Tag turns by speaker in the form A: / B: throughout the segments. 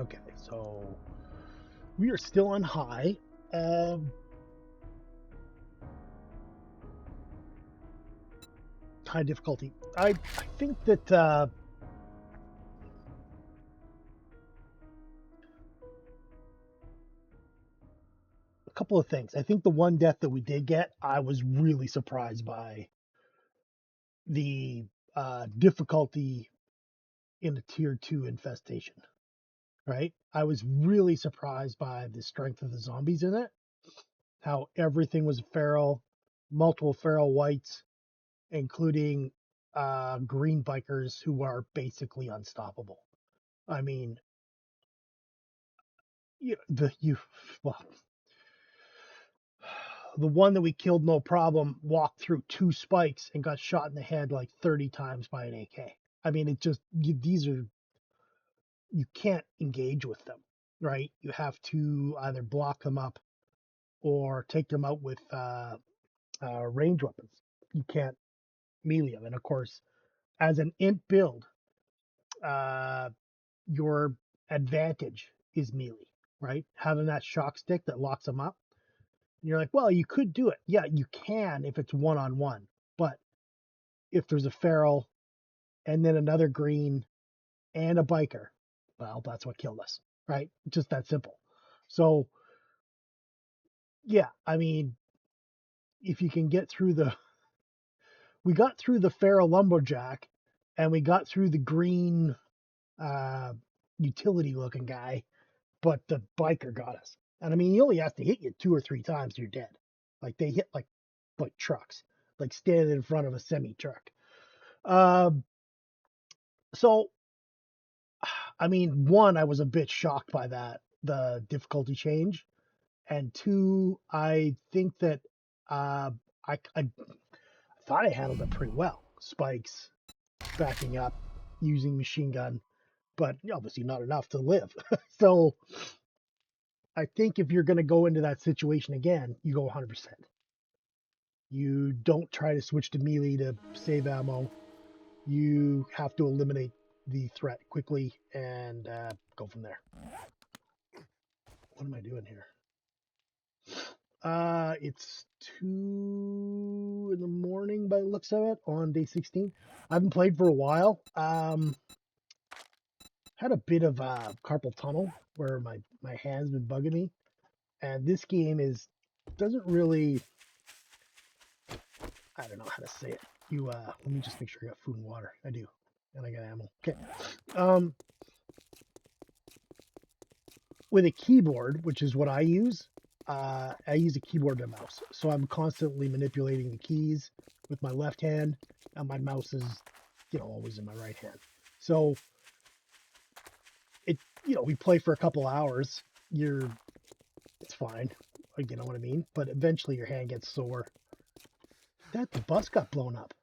A: Okay, so we are still on high. High difficulty. I think that a couple of things. I think the one death that we did get, I was really surprised by the difficulty in the tier 2 infestation. Right? I was really surprised by the strength of the zombies in it. How everything was feral, multiple feral whites, including green bikers who are basically unstoppable. I mean, well, the one that we killed no problem walked through 2 spikes and got shot in the head like 30 times by an AK. I mean, these are, you can't engage with them, right? You have to either block them up or take them out with range weapons. You can't melee them. And of course, as an imp build, uh, your advantage is melee, right? Having that shock stick that locks them up. And you're like, well, you could do it. Yeah, you can if it's one-on-one. But if there's a feral and then another green and a biker, well, that's what killed us, right? Just that simple. So, yeah, I mean, if you can get through we got through the feral lumberjack and we got through the green utility looking guy, but the biker got us. And I mean, he only has to hit you 2 or 3 times, you're dead. Like they hit like trucks, like standing in front of a semi truck. So, I mean, one, I was a bit shocked by that, the difficulty change, and two, I think that I thought I handled it pretty well. Spikes, backing up, using machine gun, but obviously not enough to live. So I think if you're going to go into that situation again, you go 100%. You don't try to switch to melee to save ammo. You have to eliminate the threat quickly and go from there. What am I doing here? It's 2 in the morning by the looks of it on day 16. I haven't played for a while. Had a bit of carpal tunnel where my hand's been bugging me, and this game doesn't really, I don't know how to say it. Let me just make sure I got food and water. I do, and I got ammo. Okay. With a keyboard, which is what I use a keyboard and a mouse. So I'm constantly manipulating the keys with my left hand, and my mouse is, always in my right hand. So we play for a couple hours. It's fine. You know what I mean? But eventually your hand gets sore. The bus got blown up.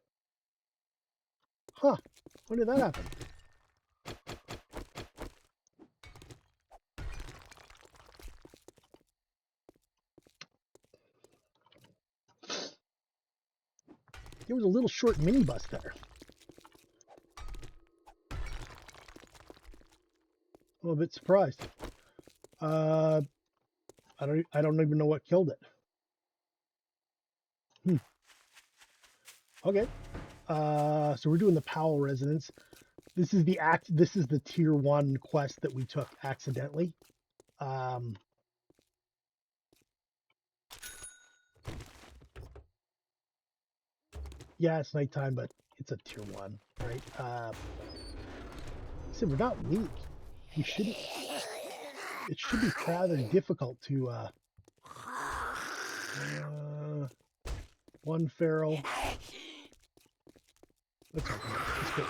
A: Huh. When did that happen? There was a little short minibus there. I'm a bit surprised. I don't even know what killed it. Okay. So we're doing the Powell residence. This is the tier 1 quest that we took accidentally. Yeah, it's nighttime, but it's a tier 1, right? So we're not weak. We shouldn't. It should be rather difficult to. One feral. Let's open it. Let's go.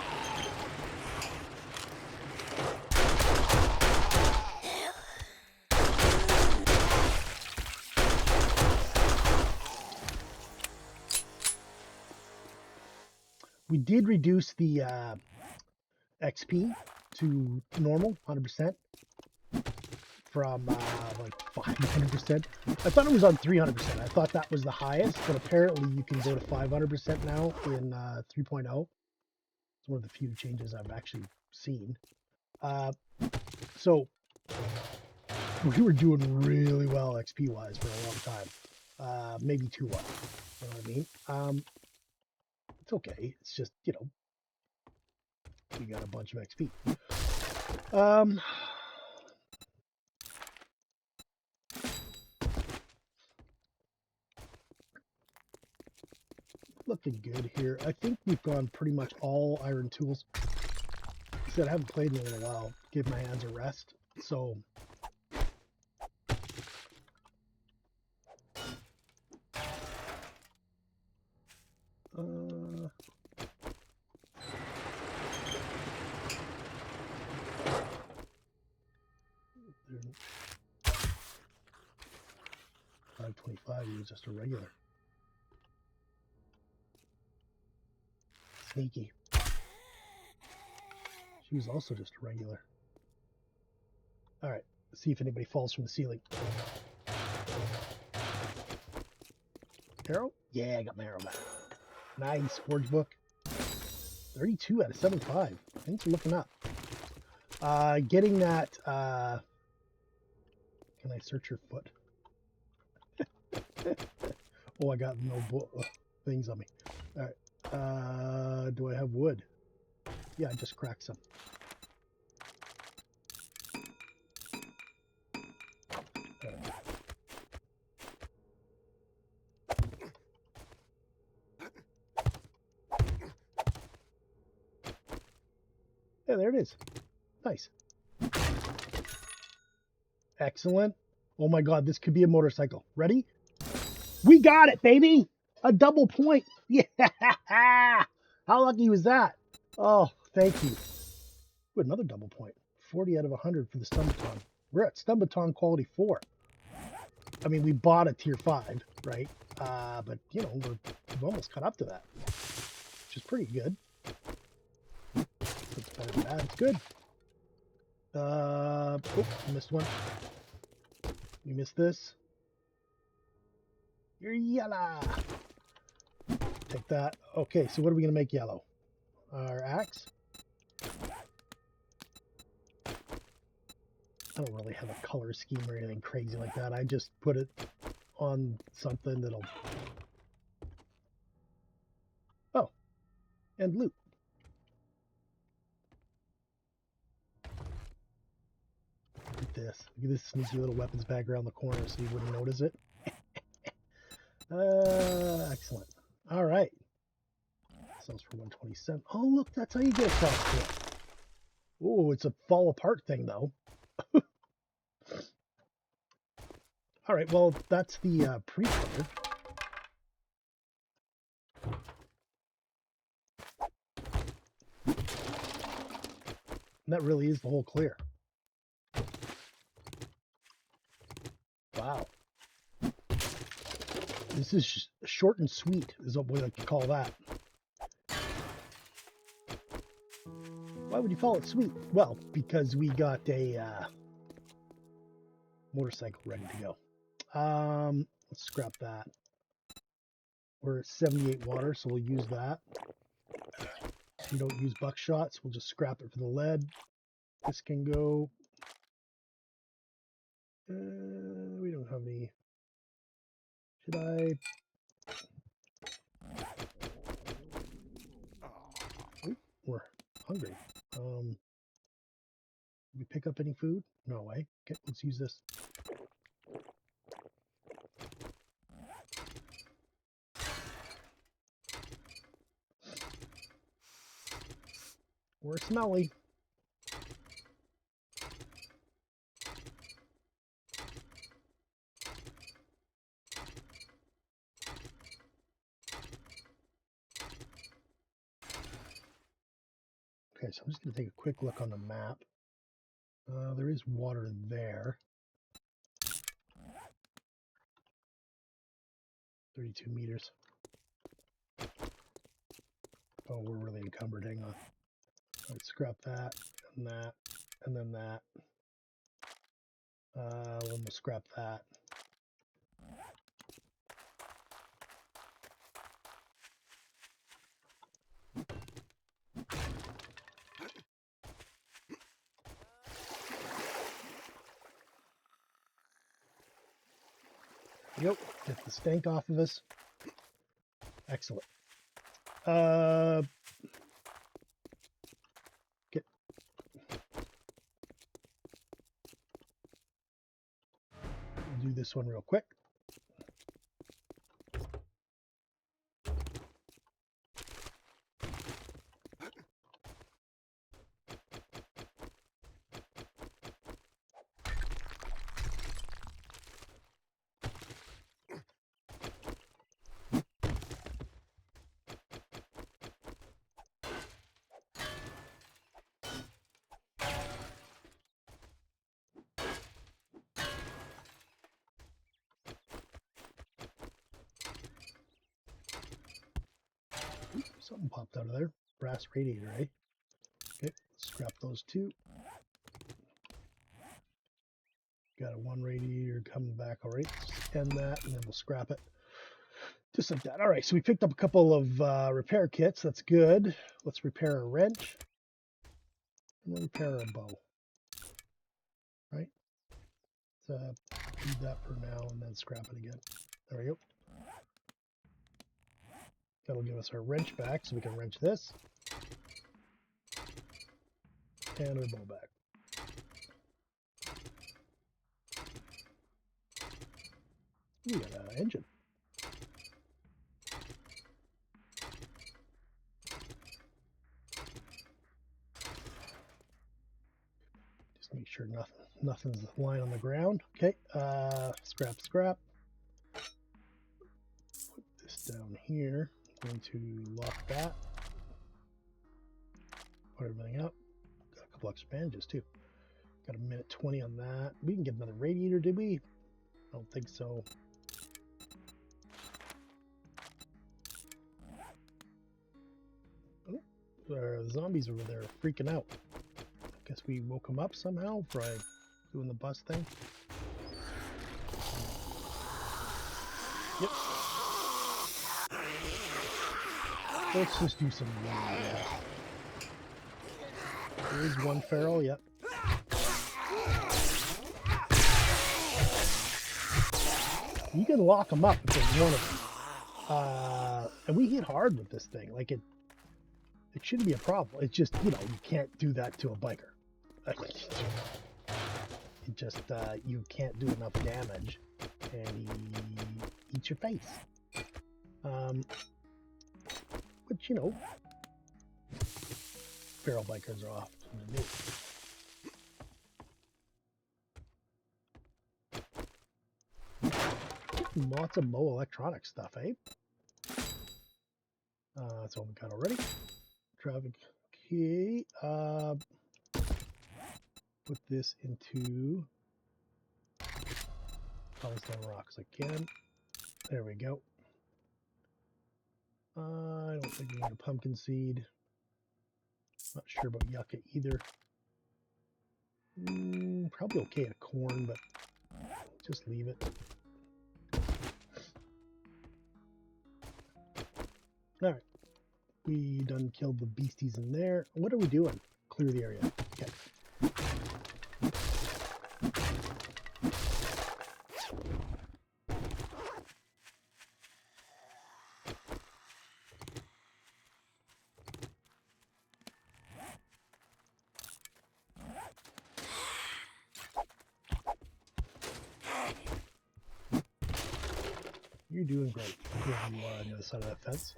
A: We did reduce the XP to normal, 100%, from like 500%. I thought it was on 300%. I thought that was the highest, but apparently you can go to 500% now in 3.0. It's one of the few changes I've actually seen. So We were doing really well XP wise for a long time. Maybe too long. You know what I mean? It's okay. It's just, you know, we got a bunch of XP. Looking good here. I think we've gone pretty much all iron tools. Like I said, I haven't played in a while. Give my hands a rest. So uh, 525, he was just a regular. Sneaky. She was also just a regular. Alright, let's see if anybody falls from the ceiling. Arrow? Yeah, I got my arrow back. Nice, Forge Book. 32 out of 75. Things are looking up. Getting that, can I search your foot? Oh, I got no things on me. Alright. Do I have wood? Yeah, I just cracked some. Yeah, there it is. Nice. Excellent. Oh my god, this could be a motorcycle. Ready? We got it, baby! A double point. Yeah! How lucky was that? Oh, thank you. Ooh, another double point. 40 out of 100 for the Stumbaton. We're at Stumbaton quality 4. I mean, we bought a tier 5, right? But, you know, we've almost caught up to that, which is pretty good. It's better than bad. It's good. Oh, I missed one. You missed this. You're yellow. Take that. Okay, so what are we going to make yellow? Our axe? I don't really have a color scheme or anything crazy like that. I just put it on something that'll... Oh, and loot. Look at this. Look at this sneaky little weapons bag around the corner so you wouldn't notice it. Excellent. All right. Sells for 127. Oh, look, that's how you get across it. Oh, it's a fall apart thing, though. All right, well, that's the pre-clear. And that really is the whole clear. Wow. This is short and sweet, is what we like to call that. Why would you call it sweet? Well, because we got a motorcycle ready to go. Let's scrap that. We're at 78 water, so we'll use that. We don't use buckshots. We'll just scrap it for the lead. This can go. We don't have any. Should I? Oop, we're hungry. Did we pick up any food? No way. Okay, let's use this. We're smelly. Okay, so I'm just going to take a quick look on the map. There is water there. 32 meters. Oh, we're really encumbered. Hang on. Let's scrap that, and that, and then that. We'll scrap that. Yep. Get the stank off of us. Excellent. Get. Do this one real quick. Something popped out of there. Brass radiator, eh? Okay, scrap those two. Got a one radiator coming back already. End that, and then we'll scrap it. Just like that. All right, so we picked up a couple of repair kits. That's good. Let's repair a wrench. And then repair a bow. Right? So do that for now, and then scrap it again. There we go. That'll give us our wrench back, so we can wrench this. And our bow back. We got an engine. Just make sure nothing's lying on the ground. Okay, scrap. Put this down here. I'm going to lock that. Put everything up. Got a couple extra bandages too. Got a minute 20 on that. We can get another radiator, did we? I don't think so. Oh, the zombies over there are freaking out. Guess we woke them up somehow by doing the bus thing. Yep. Let's just do some running. There's one feral, yep. You can lock them up if there's one of them. And we hit hard with this thing. Like it shouldn't be a problem. It's just, you can't do that to a biker. It just, you can't do enough damage, and he eats your face. Which, feral bikers are often new. Lots of Moe electronic stuff, eh? That's all we got already. Traffic key. Put this into cobblestone rocks again. There we go. I don't think we need a pumpkin seed. Not sure about yucca either. Probably okay at corn, but just leave it. All right. We done killed the beasties in there. What are we doing? Clear the area. Okay. You're doing great. You are on the other side of that fence.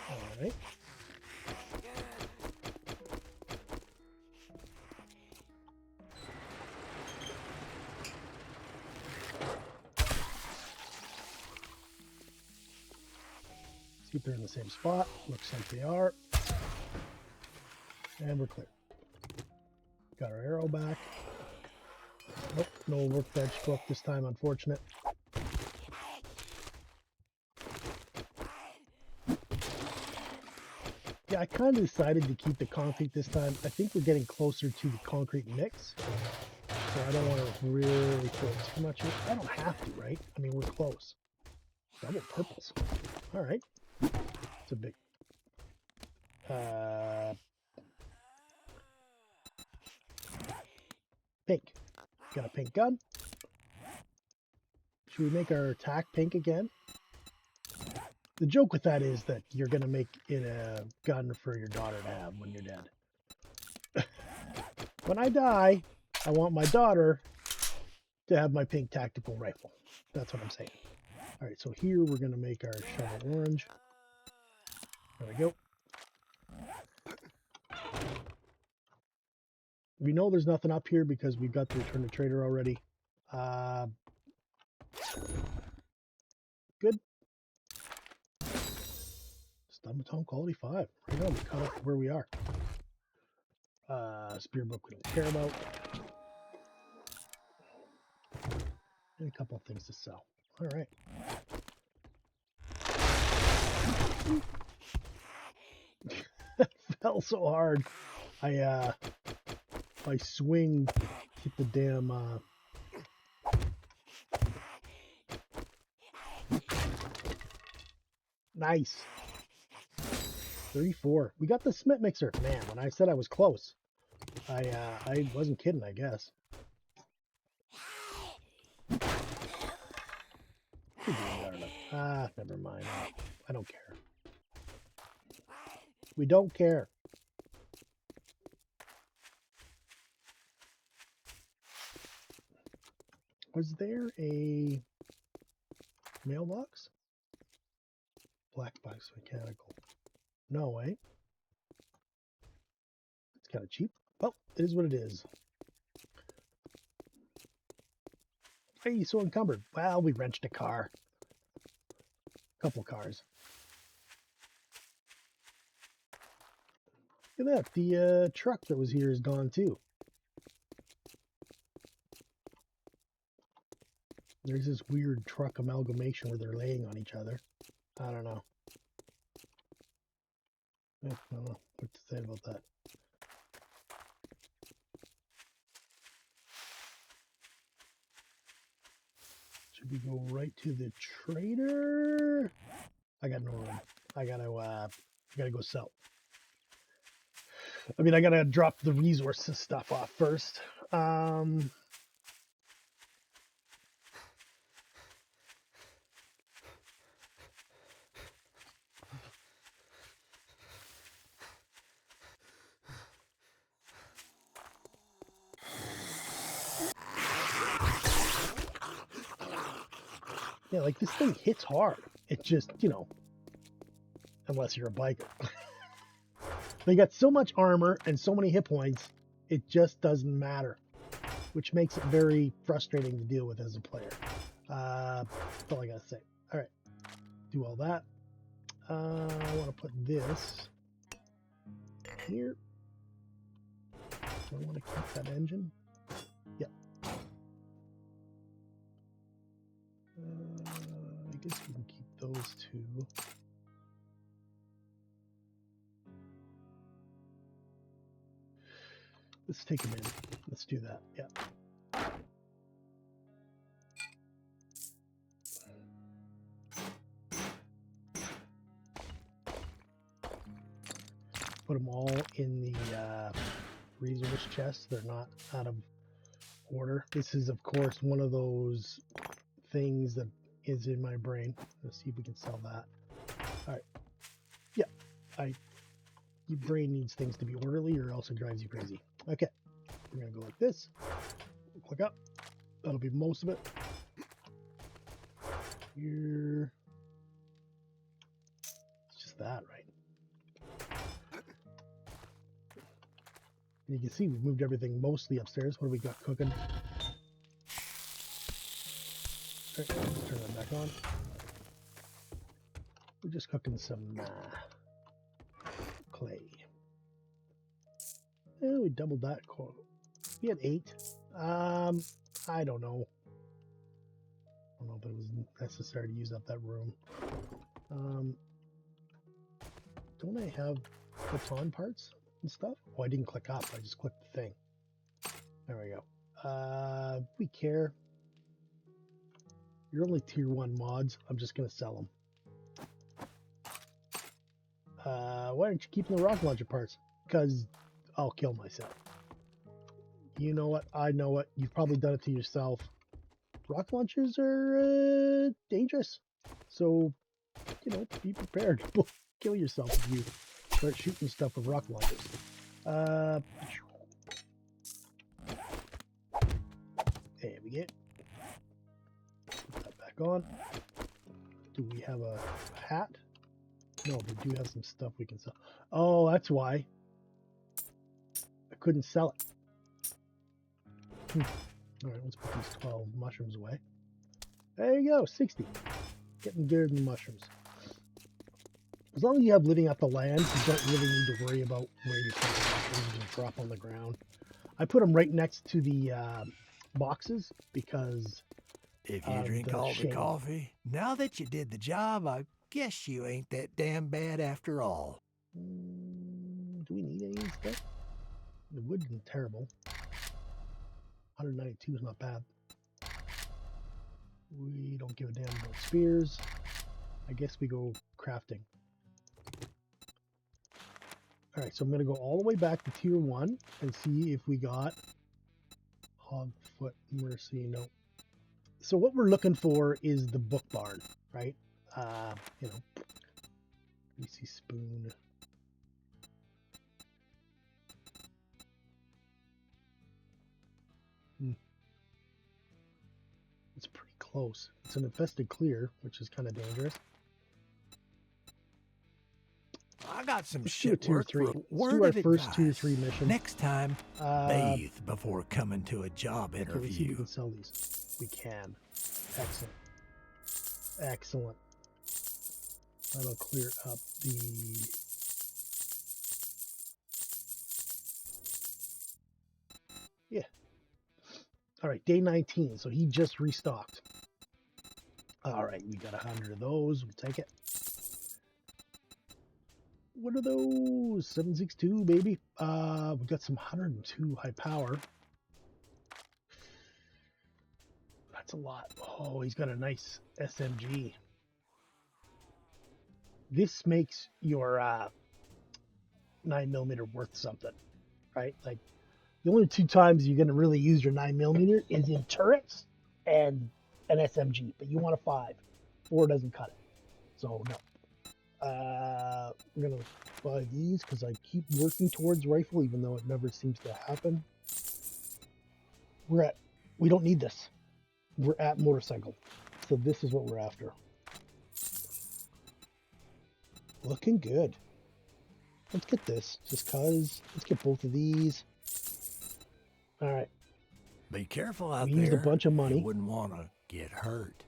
A: Alright. See if they're in the same spot. Looks like they are. And we're clear. Got our arrow back. Nope, no workbench book this time, unfortunate. Yeah, I kind of decided to keep the concrete this time. I think we're getting closer to the concrete mix. So I don't want to really throw too much in. I don't have to, right? I mean, we're close. Double purples. All right. It's a big... pink. Got a pink gun. Should we make our attack pink again? The joke with that is that you're going to make it a gun for your daughter to have when you're dead. When I die, I want my daughter to have my pink tactical rifle. That's what I'm saying. All right, so here we're going to make our shovel orange. There we go. We know there's nothing up here because we've got the return to trader already. Good. Stun baton quality 5. Right on, we caught up where we are. Spear book we don't care about. And a couple of things to sell. All right. Fell so hard. My swing hit the damn nice. 34. We got the Smith mixer. Man, when I said I was close, I wasn't kidding, I guess. Never mind. I don't care. We don't care. Was there a mailbox? Black box mechanical. No way. It's kind of cheap. Well, it is what it is. Why are you so encumbered? Well, we wrenched a car. A couple cars. Look at that. The truck that was here is gone too. There's this weird truck amalgamation where they're laying on each other. I don't know. I don't know what to say about that. Should we go right to the trader? I got no room. I gotta go sell. I mean, I gotta drop the resources stuff off first. Yeah, like this thing hits hard. It just, you know, unless you're a biker. They got so much armor and so many hit points, it just doesn't matter, which makes it very frustrating to deal with as a player. That's all I gotta say. All right, do all that. I want to put this here. Do I want to keep that engine? Yep. I guess we can keep those two. Let's take them in. Let's do that. Yeah. Put them all in the resource chest. They're not out of order. This is, of course, one of those things that is in my brain. Let's see if we can sell that. All right. Yeah. Your brain needs things to be orderly or else it drives you crazy. Okay. We're going to go like this. Click up. That'll be most of it. Here. It's just that, right? And you can see we've moved everything mostly upstairs. What do we got cooking? All right, let's turn that back on. We're just cooking some clay. Yeah, we doubled that. We had 8. I don't know. I don't know if it was necessary to use up that room. Don't I have baton parts and stuff? Oh, I didn't click up. I just clicked the thing. There we go. We care. You're only tier 1 mods. I'm just going to sell them. Why aren't you keeping the rock launcher parts? Because I'll kill myself. You know what? I know what. You've probably done it to yourself. rock launchers are dangerous. So, you know, be prepared. Kill yourself if you start shooting stuff with rock launchers. There we go. Put that back on. Do we have a hat? No, we do have some stuff we can sell. Oh, that's why. I couldn't sell it. Alright, let's put these 12 mushrooms away. There you go, 60. Getting good in mushrooms. As long as you have living at the land, you don't really need to worry about where you put the mushrooms. You just drop on the ground. I put them right next to the boxes because
B: if you drink all the coffee, now that you did the job, I guess you ain't that damn bad after all.
A: Do we need any stuff? The wood isn't terrible. 192 is not bad. We don't give a damn about spears. I guess we go crafting. Alright, so I'm going to go all the way back to tier 1 and see if we got Hogfoot Mercy. No. So what we're looking for is the book barn, right? You know, greasy spoon. It's pretty close. It's an infested clear, which is kind of dangerous.
B: I got some
A: Let's
B: shit
A: do a tier
B: work
A: 3.
B: for a
A: Let's
B: word
A: do our
B: of
A: first
B: advice.
A: tier 3 mission.
B: Next time, bathe before coming to a job
A: Okay, let's see if we
B: interview.
A: can sell these. We can. Excellent. Excellent. That'll clear up the... Yeah. Alright, day 19. So he just restocked. Alright, we got 100 of those. We'll take it. What are those? 762, baby. We got some 102 high power. That's a lot. Oh, he's got a nice SMG. This makes your 9mm worth something, right? Like, the only two times you're going to really use your 9mm is in turrets and an SMG, but you want a 5. 4 doesn't cut it. So, no. We're going to buy these because I keep working towards rifle, even though it never seems to happen. We don't need this. We're at motorcycle. So this is what we're after. Looking good. Let's get this, just cause. Let's get both of these. All right.
B: Be careful out
A: We
B: there.
A: used a bunch of money.
B: You wouldn't want to get hurt.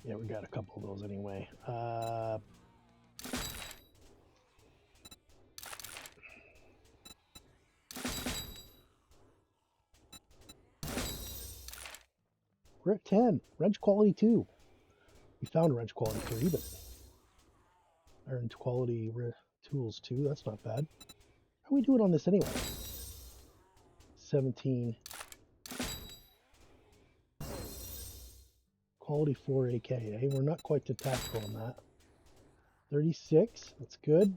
A: Yeah, we got a couple of those anyway. We're at 10. Wrench quality 2. We found wrench quality 3, but iron quality tools 2. That's not bad. How are we doing on this anyway? 17. Quality 4 AK, eh? We're not quite to tactical on that. 36. That's good.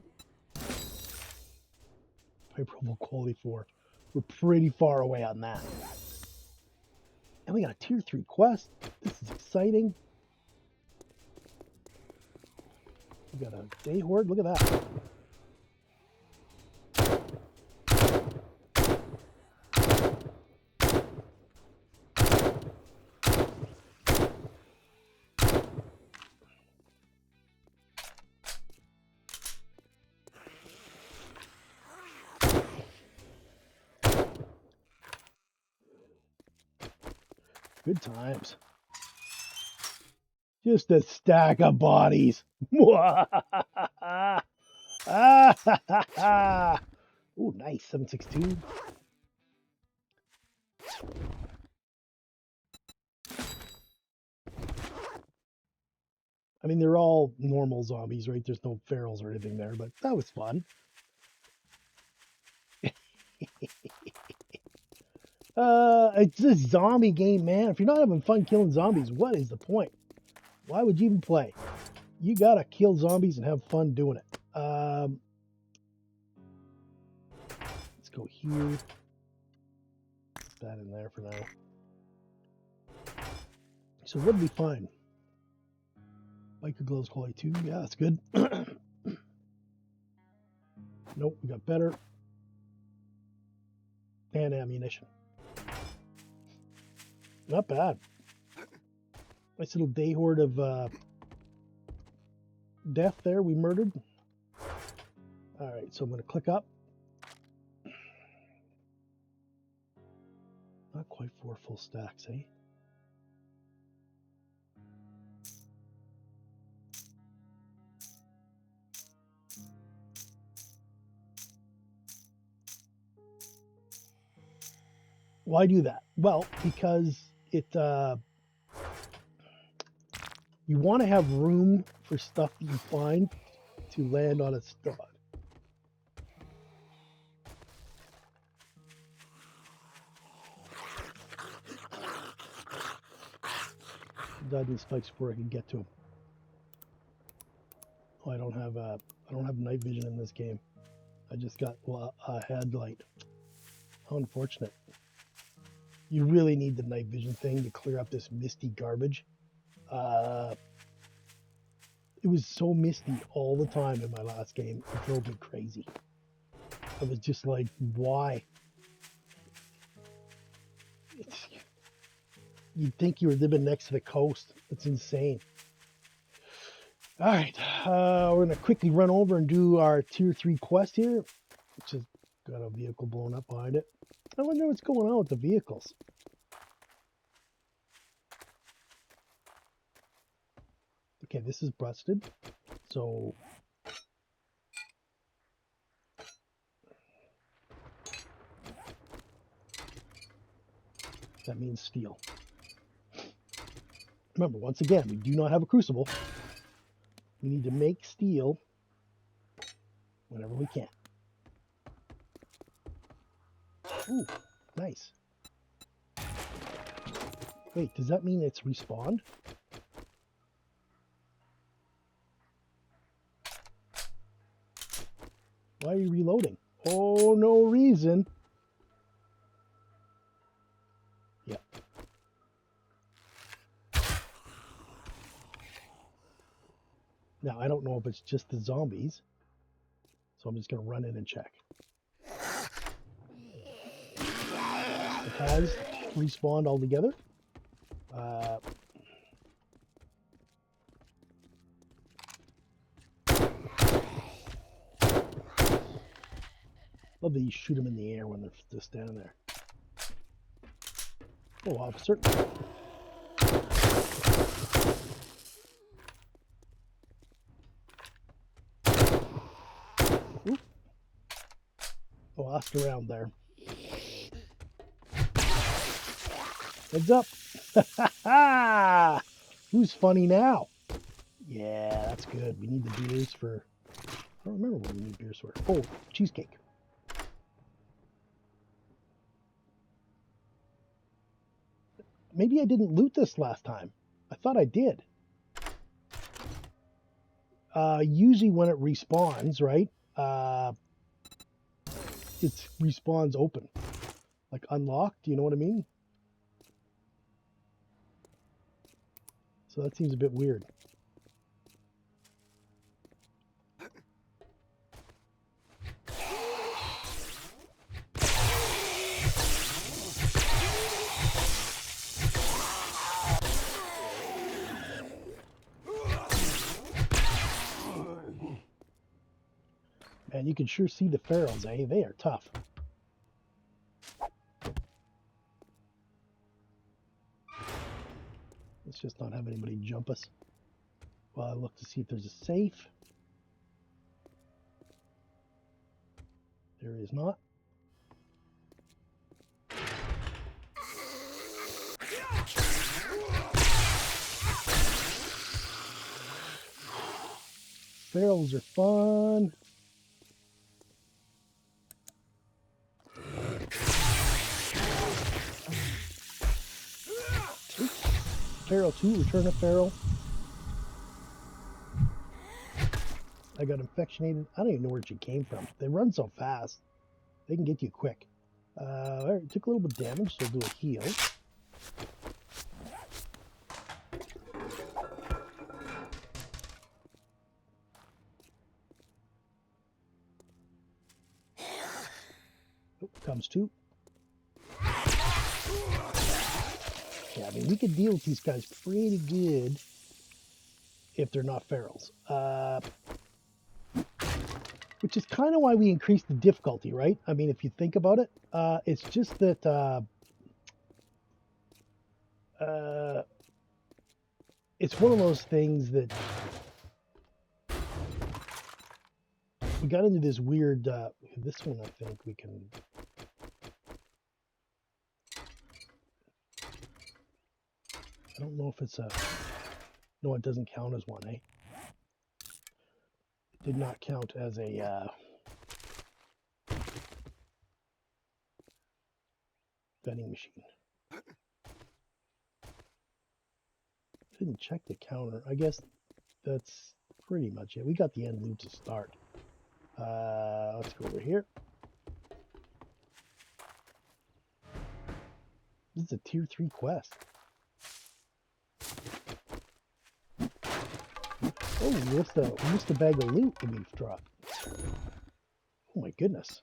A: Pipe rifle quality 4. We're pretty far away on that. And we got a tier 3 quest. This is exciting. We got a day horde. Look at that. Good times. Just a stack of bodies. Ooh, nice. 762. I mean, they're all normal zombies, right? There's no ferals or anything there, but that was fun. It's a zombie game, man. If you're not having fun killing zombies, what is the point? Why would you even play? You gotta kill zombies and have fun doing it. Let's go here. Put that in there for now. So what did we find? Biker gloves quality 2. Yeah, that's good. Nope, we got better. And ammunition. Not bad. Nice little day horde of death there. We murdered. Alright, so I'm going to click up. Not quite 4 full stacks, eh? Why do that? Well, because it you want to have room for stuff that you find to land on its stud. Died in spikes before I can get to him. Oh, I don't have night vision in this game. I just got a headlight. How unfortunate. You really need the night vision thing to clear up this misty garbage. It was so misty all the time in my last game. It drove me crazy. I was just like, why? You'd think you were living next to the coast. It's insane. All right, we're going to quickly run over and do our tier 3 quest here, which has got a vehicle blown up behind it. I wonder what's going on with the vehicles. Okay, this is busted, so that means steel. Remember, once again, we do not have a crucible. We need to make steel whenever we can. Ooh, nice. Wait, does that mean it's respawned? Why are you reloading? Oh, no reason. Yep. Now, I don't know if it's just the zombies, so I'm just going to run in and check. It has respawned altogether. Love that you shoot them in the air when they're just standing there. Oh, officer. Oop. Oh, lost around there. Heads up. Who's funny now? Yeah, that's good. We need the beers for... I don't remember what we need beers for. Oh, cheesecake. Maybe I didn't loot this last time. I thought I did. Usually when it respawns, right? It respawns open. Like unlocked, do you know what I mean? So that seems a bit weird. Man, you can sure see the ferals, eh? They are tough. Let's just not have anybody jump us. Well, I look to see if there's a safe. There is not. Ferals are fun. Feral 2, return a feral. I got infectionated. I don't even know where she came from. They run so fast. They can get you quick. All right, took a little bit of damage, so I'll do a heal. Oh, comes two. Yeah, I mean, we could deal with these guys pretty good if they're not ferals. Which is kind of why we increased the difficulty, right? I mean, if you think about it, it's just that it's one of those things that we got into this weird, this one I think we can, I don't know if it's a, no, it doesn't count as one, eh? It did not count as a vending machine. Didn't check the counter. I guess that's pretty much it. We got the end loop to start. Let's go over here. This is a tier 3 quest. Oh, we missed a bag of loot that we've dropped. Oh my goodness.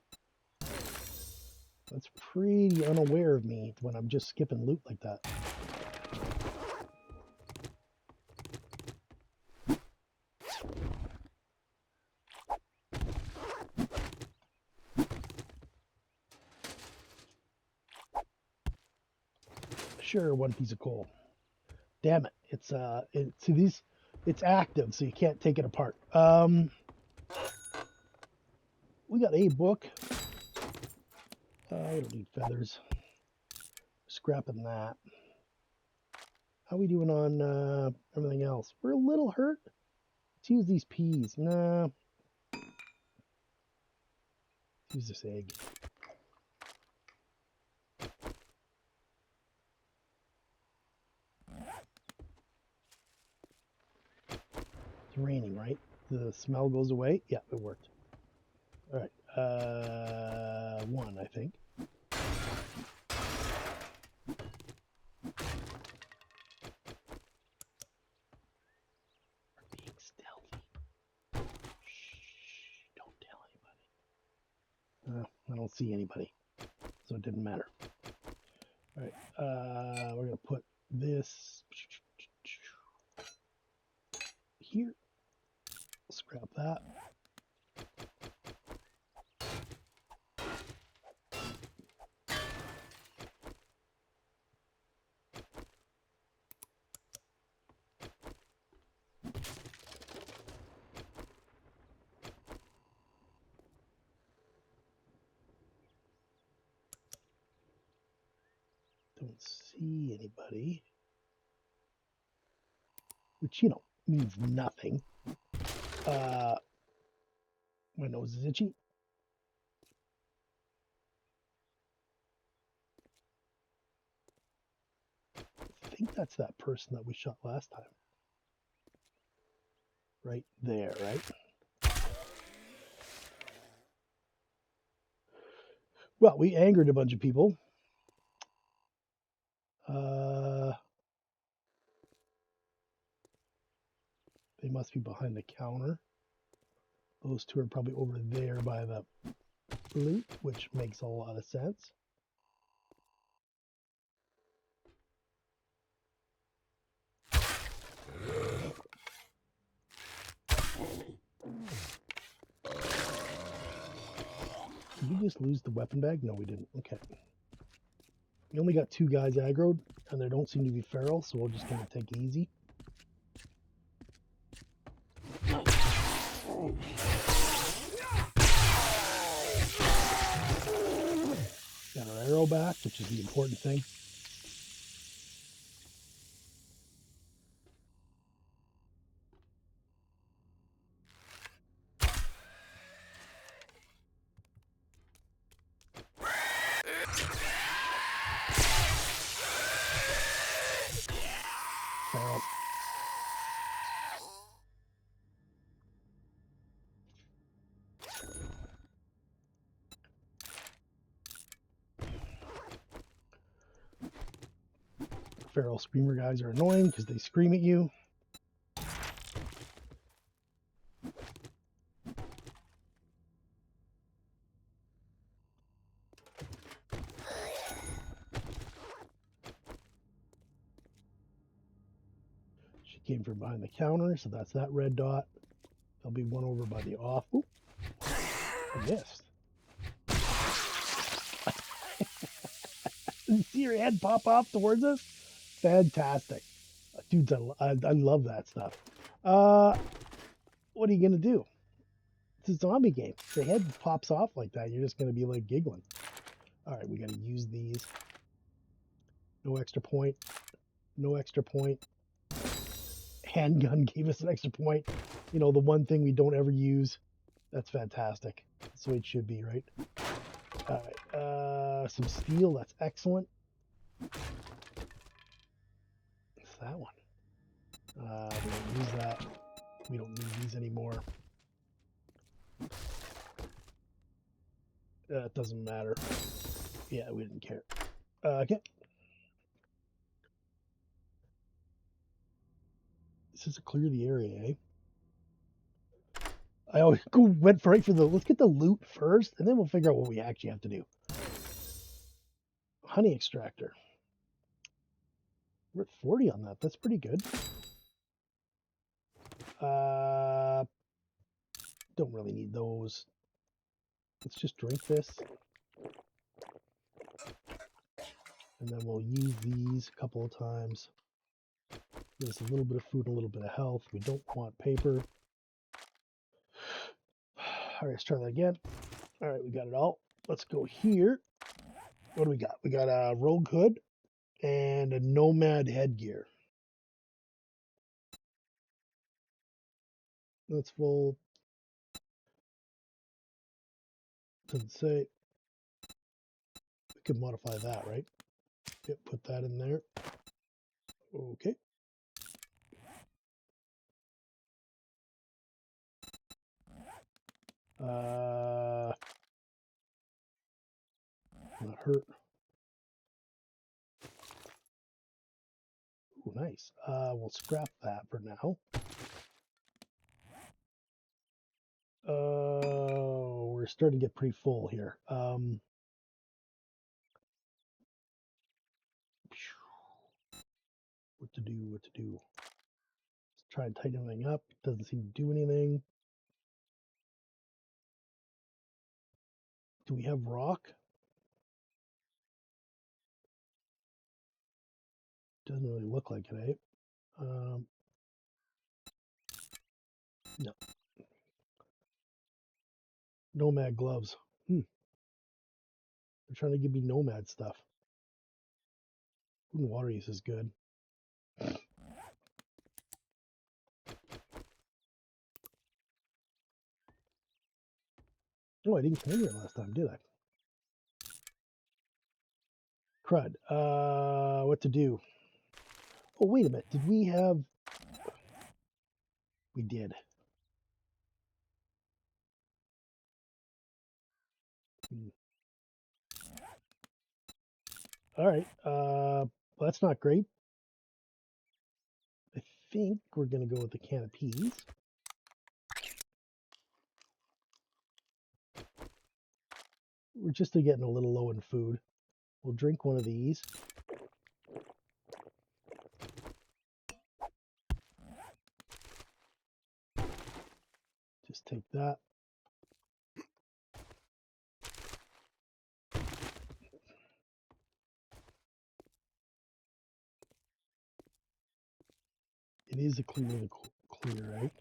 A: That's pretty unaware of me when I'm just skipping loot like that. Sure, one piece of coal. Damn it. It's active, so you can't take it apart. We got a book. I don't need feathers. Scrapping that. How we doing on everything else? We're a little hurt. Let's use these peas. Nah. Let's use this egg. It's raining, right? The smell goes away. Yeah, it worked. All right. One, I think. We're being stealthy. Shh, don't tell anybody. I don't see anybody, so it didn't matter. All right. We're gonna put this here. Scrap that. Don't see anybody, which, you know, means nothing. My nose is itchy. I think that's that person that we shot last time. Right there, right? Well, we angered a bunch of people. They must be behind the counter. Those two are probably over there by the loot, which makes a lot of sense. Did we just lose the weapon bag? No, we didn't. Okay. We only got two guys aggroed, and they don't seem to be feral, so we're just going to take it easy. Got our arrow back, which is the important thing. Feral. Feral screamer guys are annoying because they scream at you. came from behind the counter, so that's that red dot. There'll be one over by the off. Oop, I missed. Did you see your head pop off towards us? Fantastic. Dudes, I love that stuff. What are you going to do? It's a zombie game. If the head pops off like that, you're just going to be like giggling. All right, we got to use these. No extra point. No extra point. Handgun gave us an extra point. You know, the one thing we don't ever use. That's fantastic. That's the way it should be, right? All right. Some steel. That's excellent. It's that one. We don't use that. We don't need these anymore. It doesn't matter. Yeah, we didn't care. Okay. This is to clear the area, eh? I always went right for let's get the loot first, and then we'll figure out what we actually have to do. Honey extractor. We're at 40 on that. That's pretty good. Don't really need those. Let's just drink this. And then we'll use these a couple of times. Give us a little bit of food, a little bit of health. We don't want paper. All right, let's try that again. All right, we got it all. Let's go here. What do we got? We got a rogue hood and a nomad headgear. That's full. Doesn't say. We could modify that, right? Yep, put that in there. Okay. Not hurt. Ooh, nice. We'll scrap that for now. We're starting to get pretty full here. What to do? What to do? Let's try and tighten everything up. Doesn't seem to do anything. Do we have rock? Doesn't really look like it, eh? No. Nomad gloves. They're trying to give me nomad stuff. Food and water use is good. Oh, I didn't come in here last time, did I? Crud. What to do? Oh, wait a minute. Did we have... We did. All right. Well, that's not great. I think we're going to go with the can of peas. We're just getting a little low in food. We'll drink one of these. Just take that. It is a clear, right?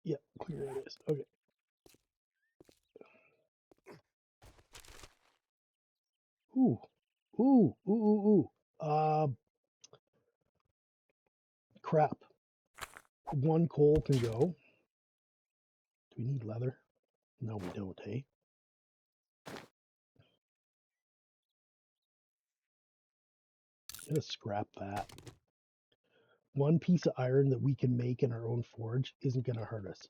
A: Yep, clear it is. Okay. Ooh, ooh, ooh, ooh, ooh. Crap. One coal can go. Do we need leather? No, we don't, eh? Let's scrap that. One piece of iron that we can make in our own forge isn't going to hurt us.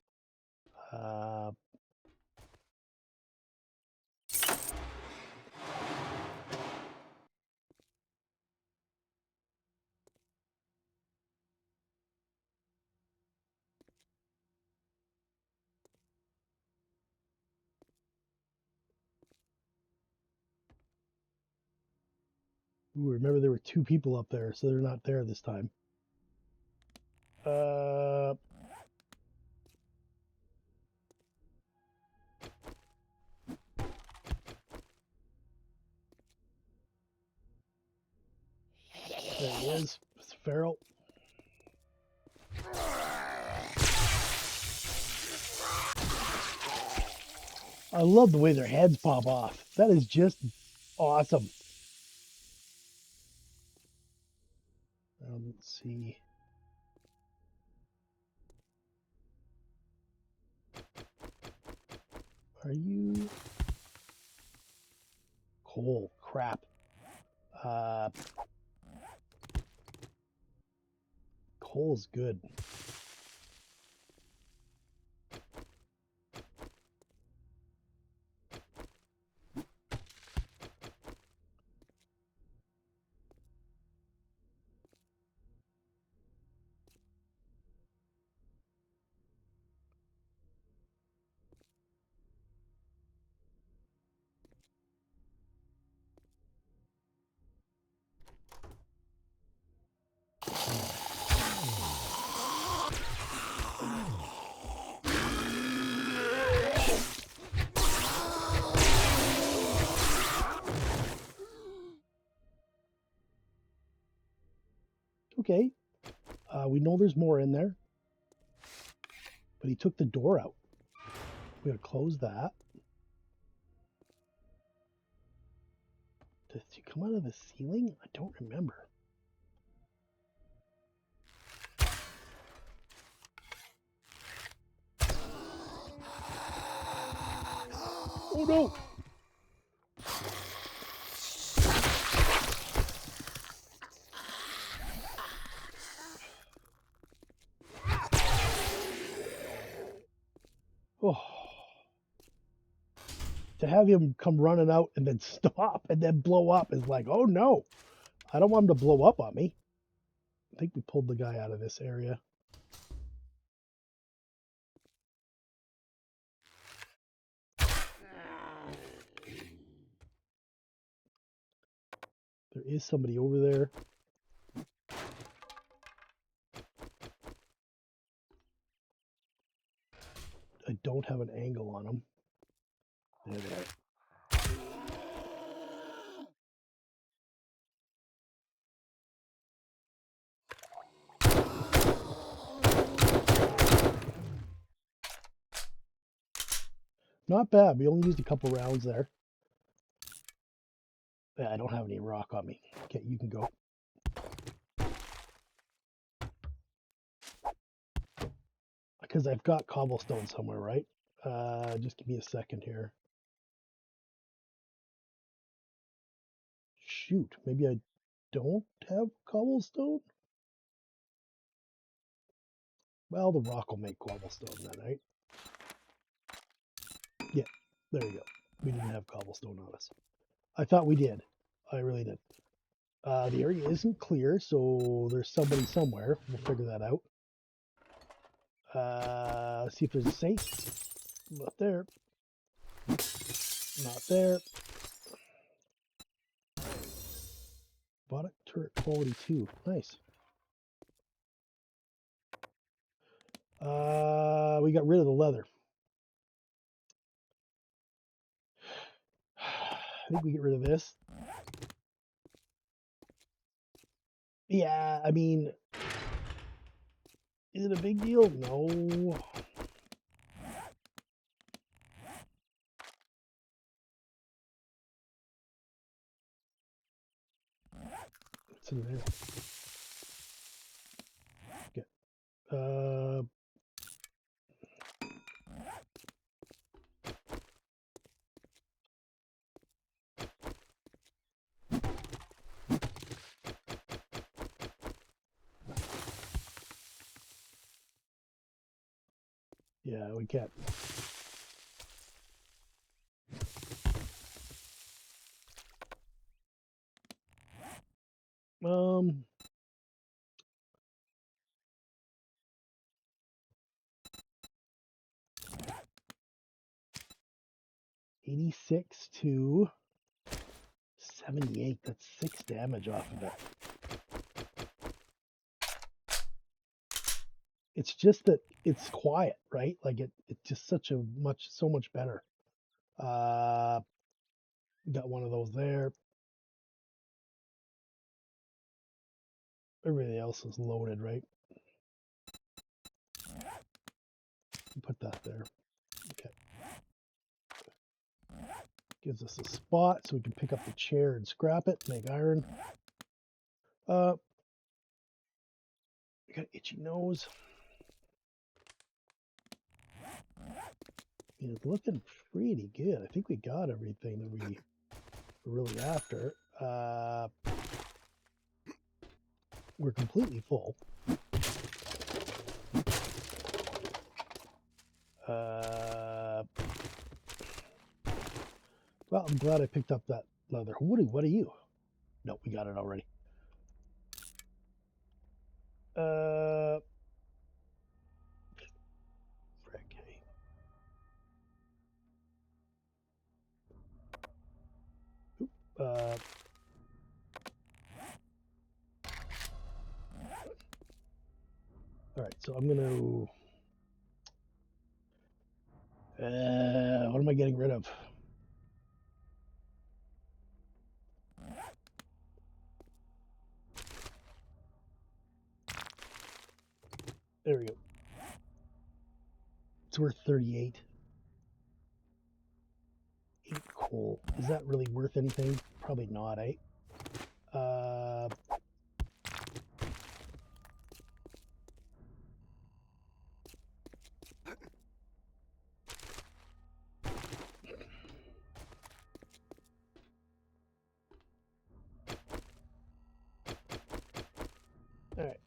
A: Ooh, remember there were 2 people up there, so they're not there this time. There he is. It's feral. I love the way their heads pop off. That is just awesome. Let's see. Are you coal? Crap. Coal's good. Okay. We know there's more in there. But he took the door out. We gotta close that. Does he come out of the ceiling? I don't remember. Oh no! Oh. To have him come running out and then stop and then blow up is like, oh no! I don't want him to blow up on me. I think we pulled the guy out of this area. There is somebody over there. I don't have an angle on him. There they are. Not bad. We only used a couple rounds there. Yeah, I don't have any rock on me. Okay, you can go. Because I've got cobblestone somewhere, right? Just give me a second here. Shoot, maybe I don't have cobblestone? Well, the rock will make cobblestone then, right? Yeah, there you go. We didn't have cobblestone on us. I thought we did. I really did. The area isn't clear, so there's somebody somewhere. We'll figure that out. Let's see if there's a safe. Not there. Not there. Bought a turret quality 2. Nice. We got rid of the leather. I think we get rid of this. Yeah, I mean, is it a big deal? No. What's in there? Okay. Yeah, we can't. Um, 86 to 78. That's 6 damage off of it. It's just that it's quiet, right? Like it's just so much better. Got one of those there. Everything else is loaded, right? Put that there. Okay. Gives us a spot so we can pick up the chair and scrap it, make iron. I got itchy nose. It's looking pretty good. I think we got everything that we were really after. We're completely full. Well, I'm glad I picked up that leather. Woody, what are you? No, we got it already. Frick, hey. Oop, all right, so I'm gonna. What am I getting rid of? There we go. It's worth 38. 8 coal. Is that really worth anything? Probably not, eh? All right.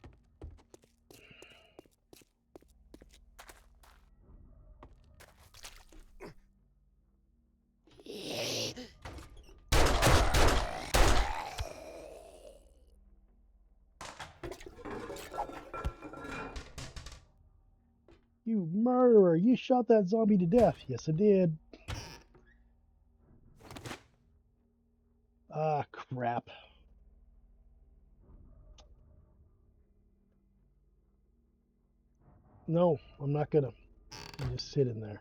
A: You murderer! You shot that zombie to death. Yes, I did. Ah, crap. No, I'm not gonna. You just sit in there.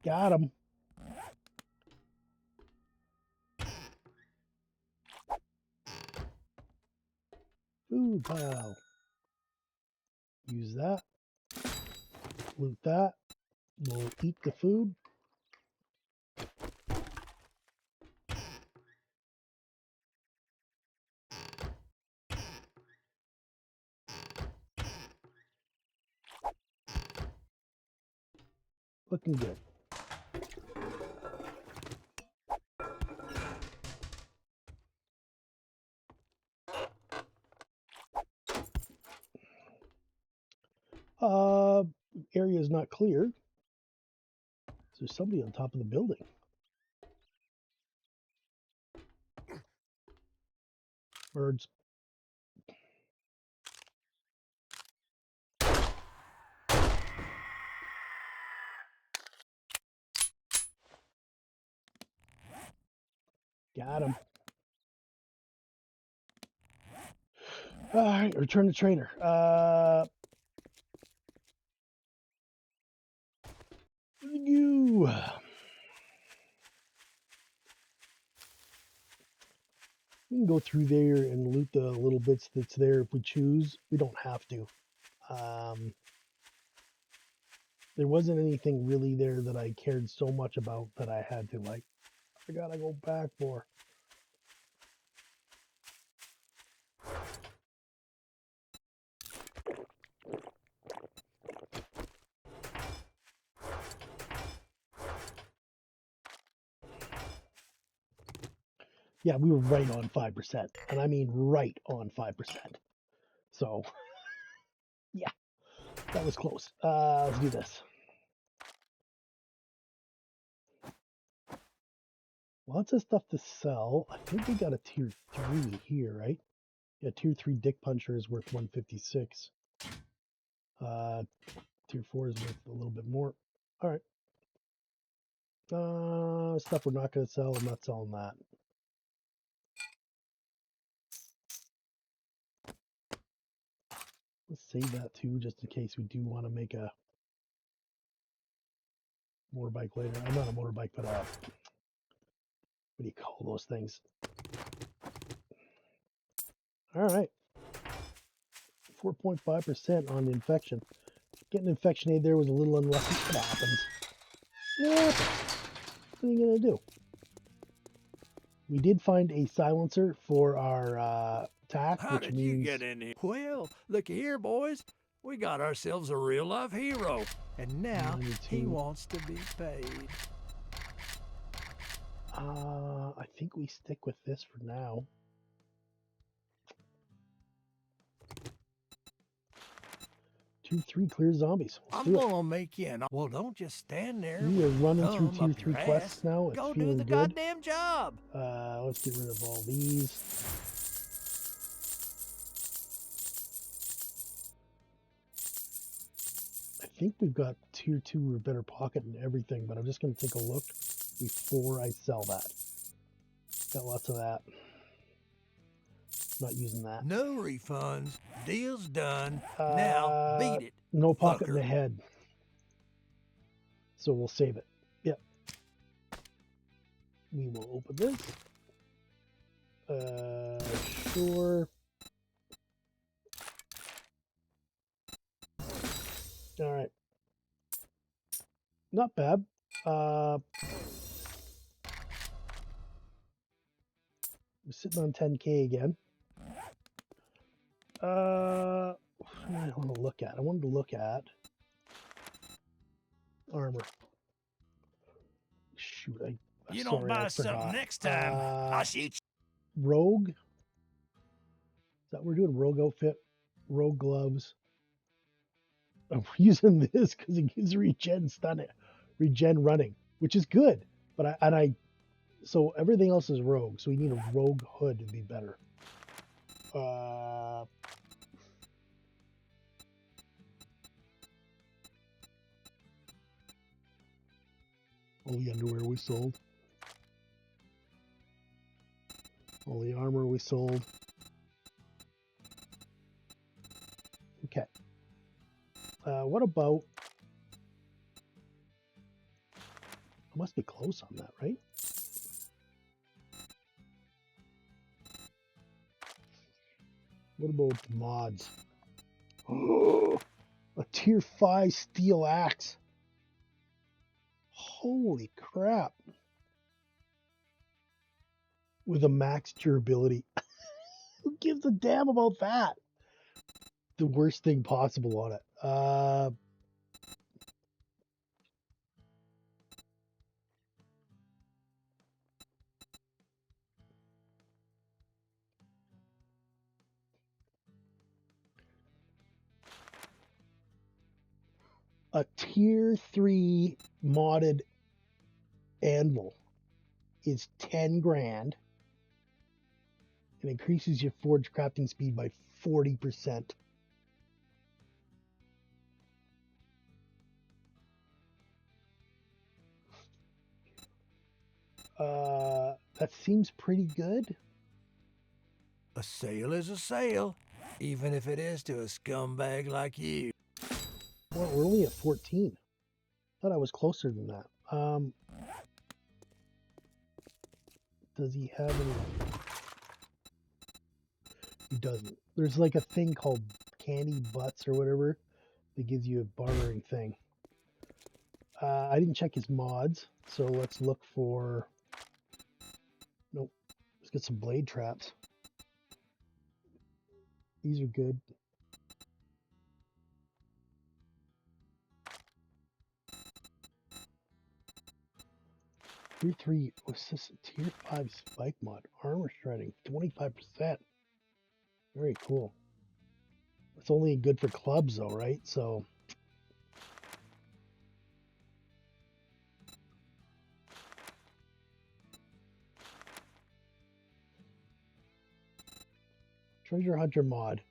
A: Got him. Food pile. Use that. Loot that. We'll eat the food. Looking good. Uh, area is not clear. There's somebody on top of the building. Birds. Got him. All right, return to trader. You. We can go through there and loot the little bits that's there if we choose. We don't have to. There wasn't anything really there that I cared so much about that I had to, like, I gotta go back for. Yeah, we were right on 5%. And I mean right on 5%. So, yeah, that was close. Let's do this. Lots of stuff to sell. I think we got a tier 3 here, right? Yeah, tier 3 dick puncher is worth 156. Tier 4 is worth a little bit more. All right. Stuff we're not going to sell. I'm not selling that. Let's save that too, just in case we do want to make a motorbike later. I'm not a motorbike, but what do you call those things? All right. 4.5% on infection. Getting infection aid there was a little unlucky. It happens. Yeah. What are you going to do? We did find a silencer for our TAC,
B: How
A: which
B: did
A: means...
B: you get in here? Well, look here, boys. We got ourselves a real-life hero. And now
A: 92.
B: he wants to be paid.
A: I think we stick with this for now. Tier 3 clear zombies.
B: I'm gonna make you an... Well, don't just stand there.
A: We are running through
B: Thumb
A: tier
B: up
A: 3
B: your
A: quests
B: ass.
A: now. It's
B: Go do
A: feeling
B: the
A: good.
B: goddamn job.
A: Let's get rid of all these. I think we've got tier 2 or better pocket and everything, but I'm just going to take a look before I sell that. Got lots of that. Not using that.
B: No refunds. Deal's done. Now beat it.
A: No pocket in
B: fucker.
A: the head. So we'll save it. Yep. We will open this. Sure. All right. Not bad. We're sitting on 10K again. What do I want to look at? I wanted to look at armor. Shoot,
B: You don't buy something next time, I'll shoot you.
A: Rogue. Is that what we're doing? Rogue outfit, rogue gloves. I'm using this because it gives regen running, which is good. But so everything else is rogue. So we need a rogue hood to be better. All the underwear we sold. All the armor we sold. Okay. What about... I must be close on that, right? What about mods? Oh, a tier 5 steel axe. Holy crap. With a max durability. Who gives a damn about that? The worst thing possible on it. A tier 3 modded anvil is 10 grand. It increases your forge crafting speed by 40%. That seems pretty good.
B: A sale is a sale, even if it is to a scumbag like you.
A: Well, we're only at 14. Thought I was closer than that. Does he have any? He doesn't. There's like a thing called candy butts or whatever that gives you a bartering thing. I didn't check his mods, so let's look for... Nope. Let's get some blade traps. These are good. Tier 3, what's this? Tier 5 spike mod. Armor shredding, 25%. Very cool. It's only good for clubs though, right? So treasure hunter mod,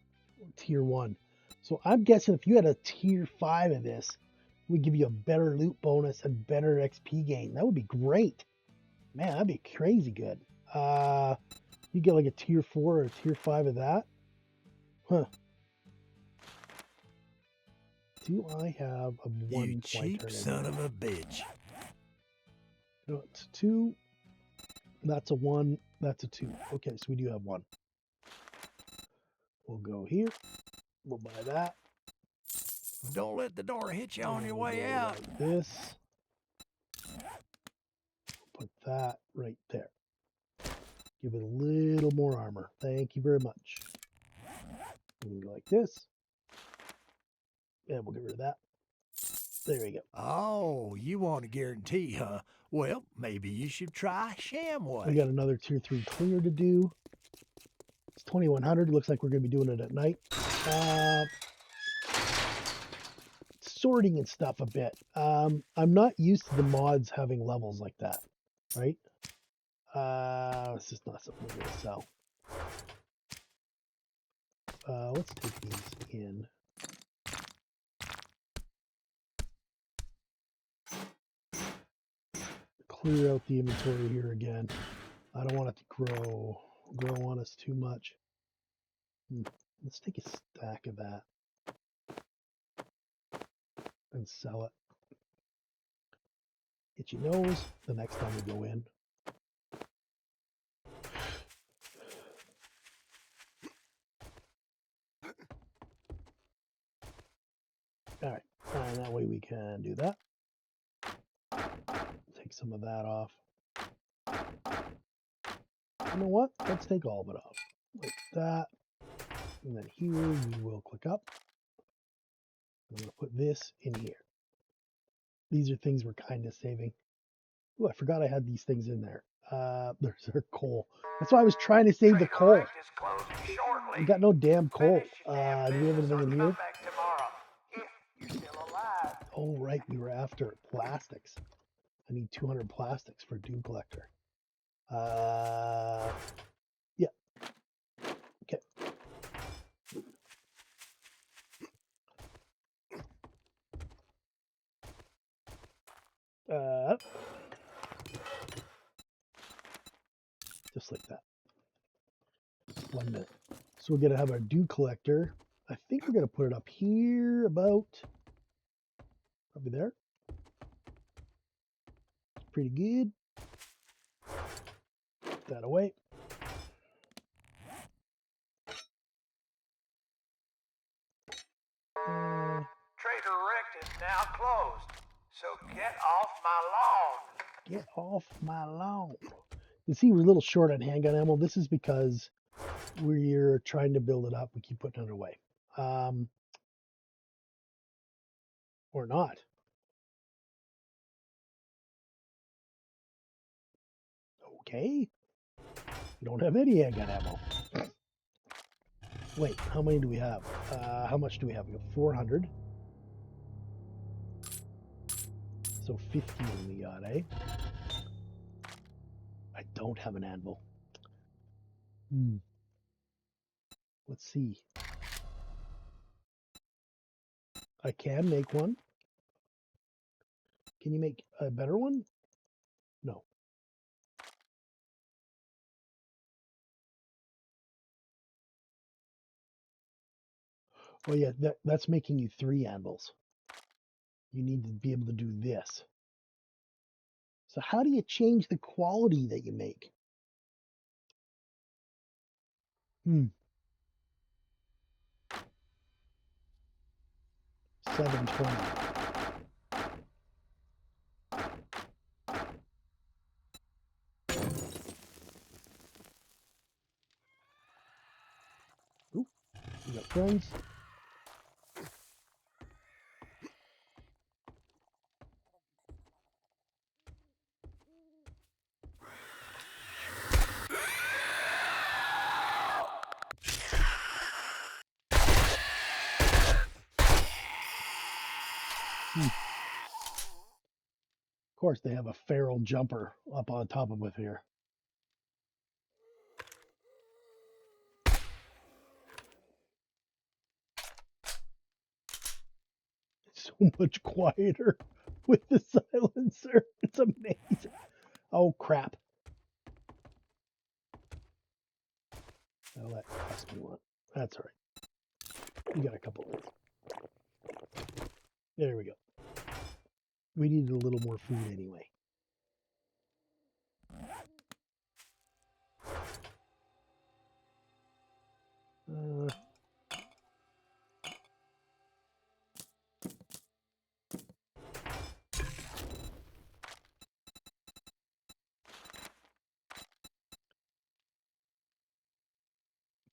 A: tier 1. So I'm guessing if you had a tier 5 of this, it would give you a better loot bonus and better XP gain. That would be great. Man, that'd be crazy good. You get like a tier 4 or a tier 5 of that. Huh. Do I have a 1
B: You
A: before I
B: cheap
A: turn it
B: son
A: in?
B: of a bitch.
A: No, it's a 2. That's a 1. That's a 2. Okay, so we do have 1. We'll go here. We'll buy that.
B: Don't let the door hit you on your
A: We'll
B: way
A: go
B: out.
A: like this. Put that right there. Give it a little more armor. Thank you very much. We can go like this. And we'll get rid of that. There we go.
B: Oh, you want a guarantee, huh? Well, maybe you should try Shamway.
A: We got another tier 3 clear to do. It's 2100. Looks like we're going to be doing it at night. Sorting and stuff a bit. I'm not used to the mods having levels like that, right? It's just not something we're going to sell. Let's take these in. Clear out the inventory here again. I don't want it to grow on us too much. Let's take a stack of that and sell it. Itchy nose the next time we go in. All right, and that way we can do that. Take some of that off. You know what? Let's take all of it off. Like that. And then here we will click up. I'm going to put this in here. These are things we're kind of saving. Oh, I forgot I had these things in there. There's our coal. That's why I was trying to save the coal. We got no damn coal. Do we have anything in here? Oh, right. We were after plastics. I need 200 plastics for Dew Collector. Yeah. Okay. Just like that. 1 minute. So we're going to have our Dew Collector. I think we're going to put it up here about probably there. It's pretty good. Put that away.
B: Trader Rick is now closed, so get off my lawn.
A: Get off my lawn. You see, we're a little short on handgun ammo. This is because we're trying to build it up. We keep putting it away. Or not. Okay. We don't have any handgun ammo. Wait, how many do we have? How much do we have? We have 400. So 15 we got, eh? I don't have an anvil. Let's see. I can make one. Can you make a better one? No. Oh yeah, that's making you 3 anvils. You need to be able to do this. So how do you change the quality that you make? 720. Ooh, we got friends. Of course, they have a feral jumper up on top of it here. It's so much quieter with the silencer. It's amazing. Oh, crap. Now that cost me one. That's all right. We got a couple of these. There we go. We needed a little more food anyway. Uh,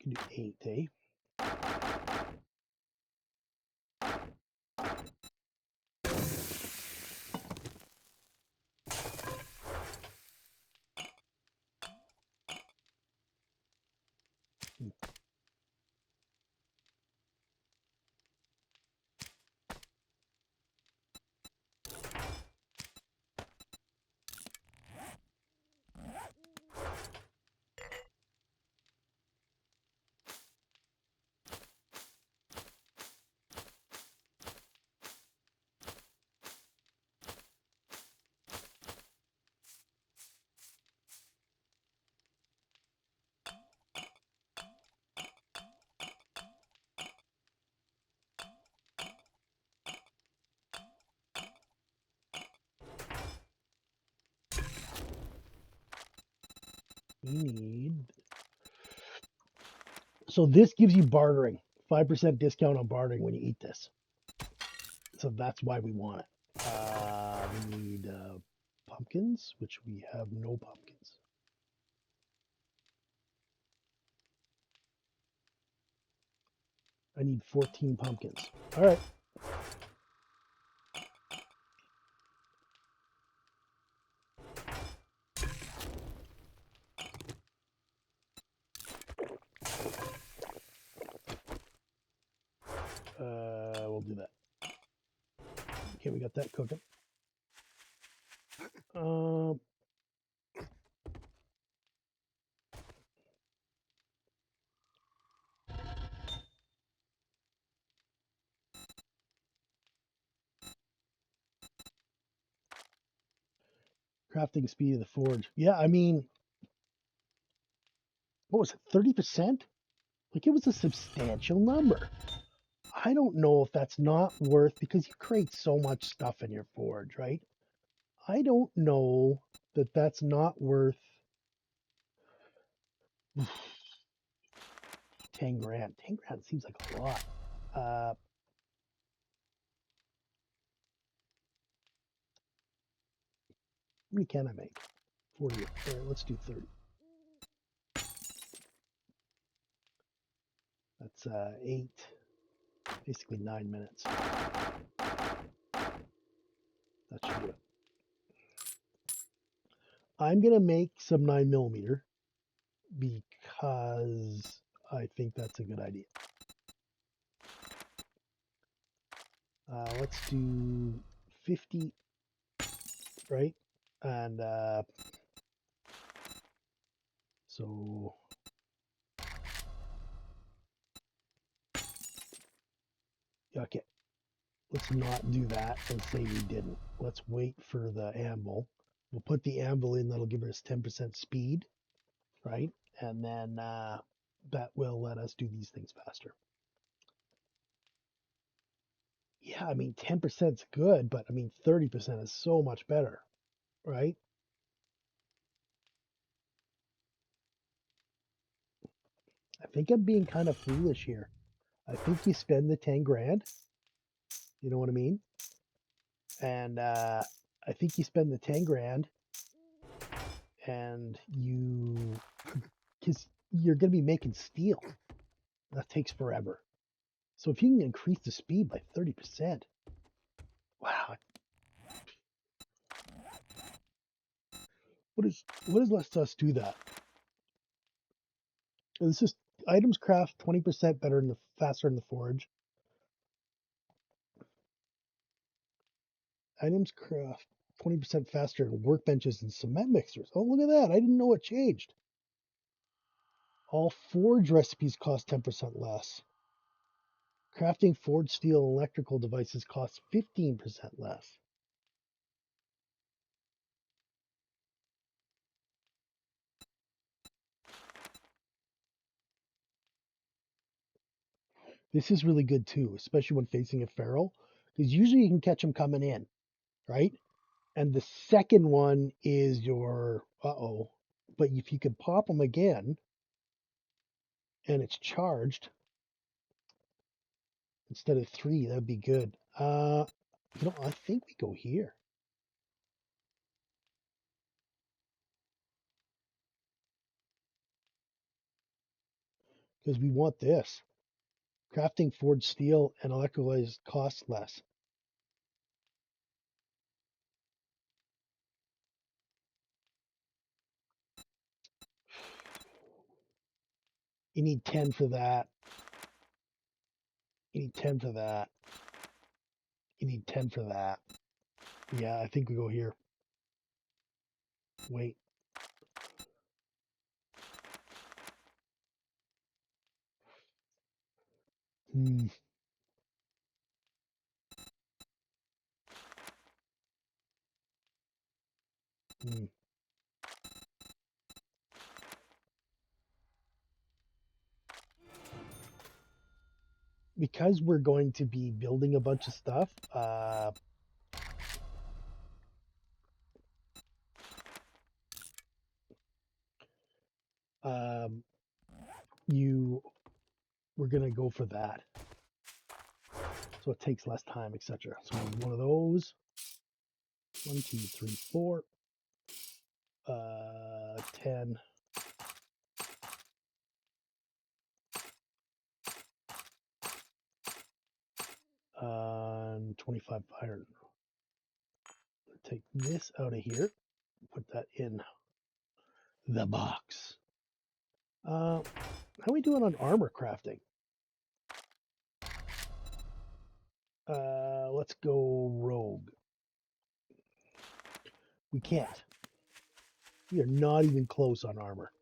A: can do 8, eh? We need. So this gives you bartering. 5% discount on bartering when you eat this. So that's why we want it. We need pumpkins, which we have no pumpkins. I need 14 pumpkins. All right. We'll do that. Okay, we got that cooking. Um, crafting speed of the forge. Yeah, I mean, what was it, 30%? Like, it was a substantial number. I don't know if that's not worth, because you create so much stuff in your forge, right? I don't know that that's not worth 10 grand. 10 grand seems like a lot. Uh, how many can I make? 40. All right, let's do 30. That's 8, basically 9 minutes. That should do it. I'm going to make some 9mm because I think that's a good idea. Let's do 50, right? And so okay, let's not do that and say we didn't. Let's wait for the anvil. We'll put the anvil in. That'll give us 10% speed, right? And then that will let us do these things faster. Yeah, I mean 10% is good, but I mean 30% is so much better, right? I think I'm being kind of foolish here. I think you spend the 10 grand. You know what I mean? And I think you spend the 10 grand and because you're going to be making steel. That takes forever. So if you can increase the speed by 30%, wow. What is lets us do that? This is items craft 20% better in the faster in the forge. Items craft 20% faster in workbenches and cement mixers. Oh, look at that. I didn't know it changed. All forge recipes cost 10% less. Crafting forged steel and electrical devices costs 15% less. This is really good too, especially when facing a feral, because usually you can catch them coming in, right? And the second one is your uh-oh. But if you could pop them again and it's charged instead of 3, that'd be good. I think we go here. Because we want this. Crafting forged steel and electrolyzed costs less. You need 10 for that. You need 10 for that. You need 10 for that. Yeah, I think we go here. Wait. Hmm. Hmm. Because we're going to be building a bunch of stuff, um, we're gonna go for that. So it takes less time, etc. So we need one of those. 1, 2, 3, 4. 10. And 25 iron. Take this out of here. Put that in the box. How are we doing on armor crafting? Let's go rogue. We can't. We are not even close on armor.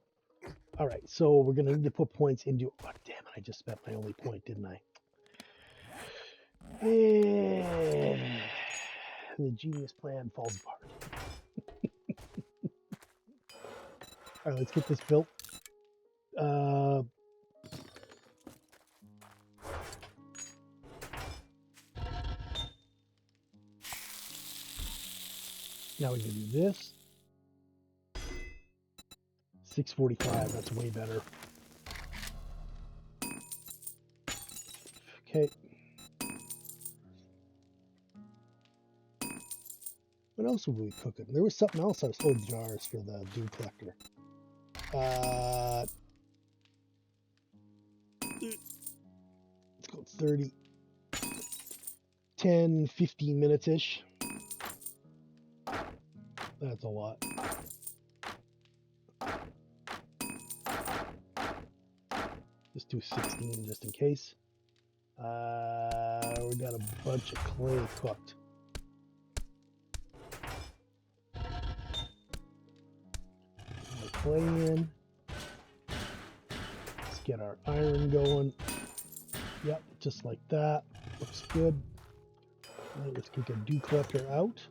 A: All right, so we're going to need to put points into... Oh, damn it, I just spent my only point, didn't I? The genius plan falls apart. All right, let's get this built. Now we can do this. 645, that's way better. Okay. What else were we cooking? There was something else I was holding jars for the dew collector. Let's go 30, 10, 15 minutes-ish. That's a lot. Just do 16 just in case. We got a bunch of clay cooked. More clay in. Let's get our iron going. Yep, just like that. Looks good. Right, let's kick a dew collector out.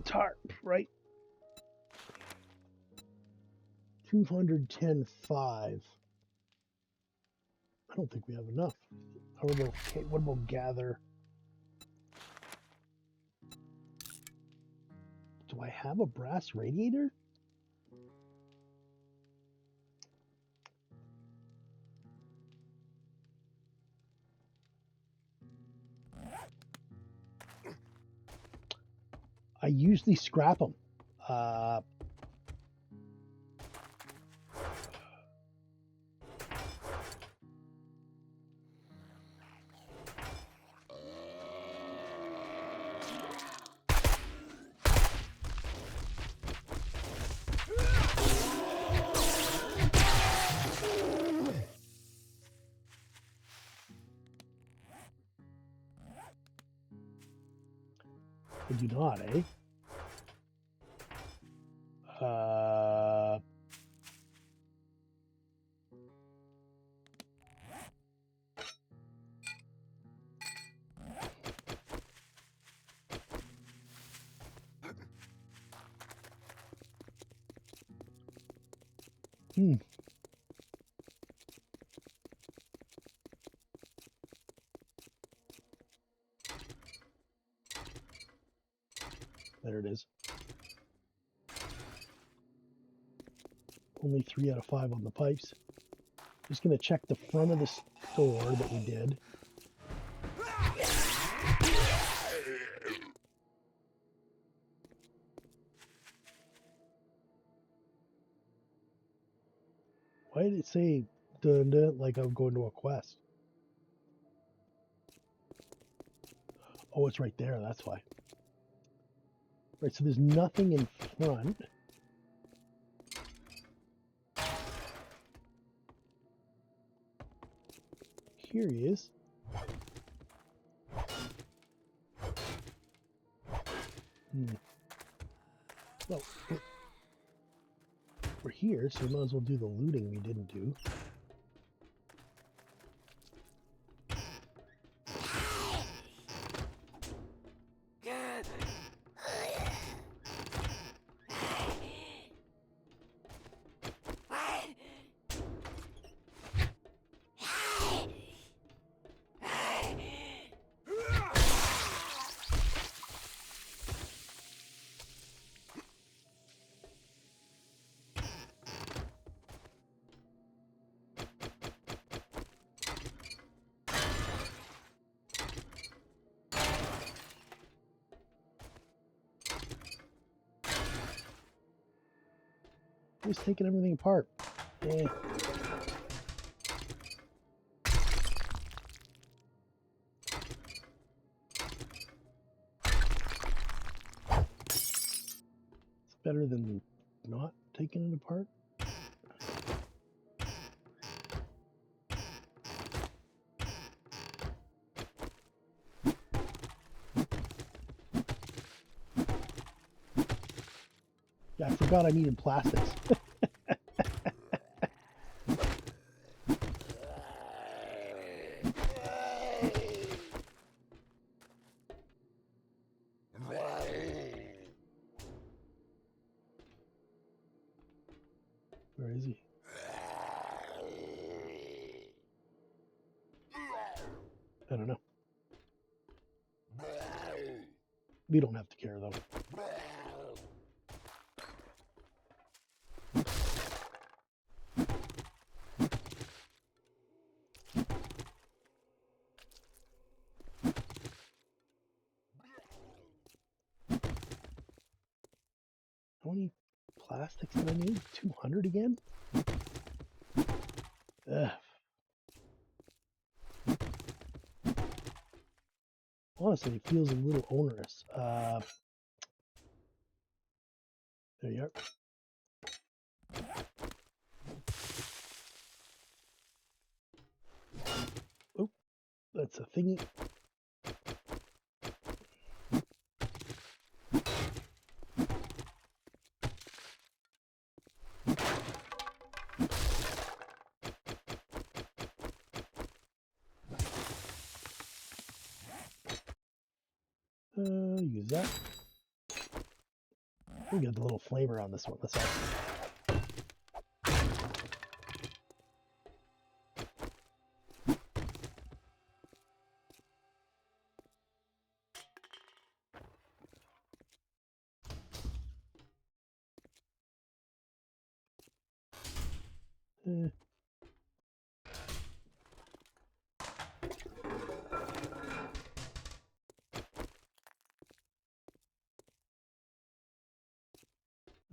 A: Tarp, right? 210.5. I don't think we have enough. What about gather? Do I have a brass radiator? I usually scrap them. I do not, eh? Uh... Hmm. There it is. Only 3 out of 5 on the pipes. Just going to check the front of the store that we did. Why did it say dun, dun, like I'm going to a quest? Oh, it's right there. That's why. Right, so there's nothing in front. Here he is. Well, we're here, so we might as well do the looting we didn't do. He's taking everything apart. Eh. It's better than not taking it apart. Yeah, I forgot I needed plastics. Where is he? I don't know. We don't have to care though. How many plastics did I need? 200 again? Ugh. Honestly, it feels a little onerous. There you are. Oh, that's a thingy. Use that. We get the little flavor on this one. That's awesome.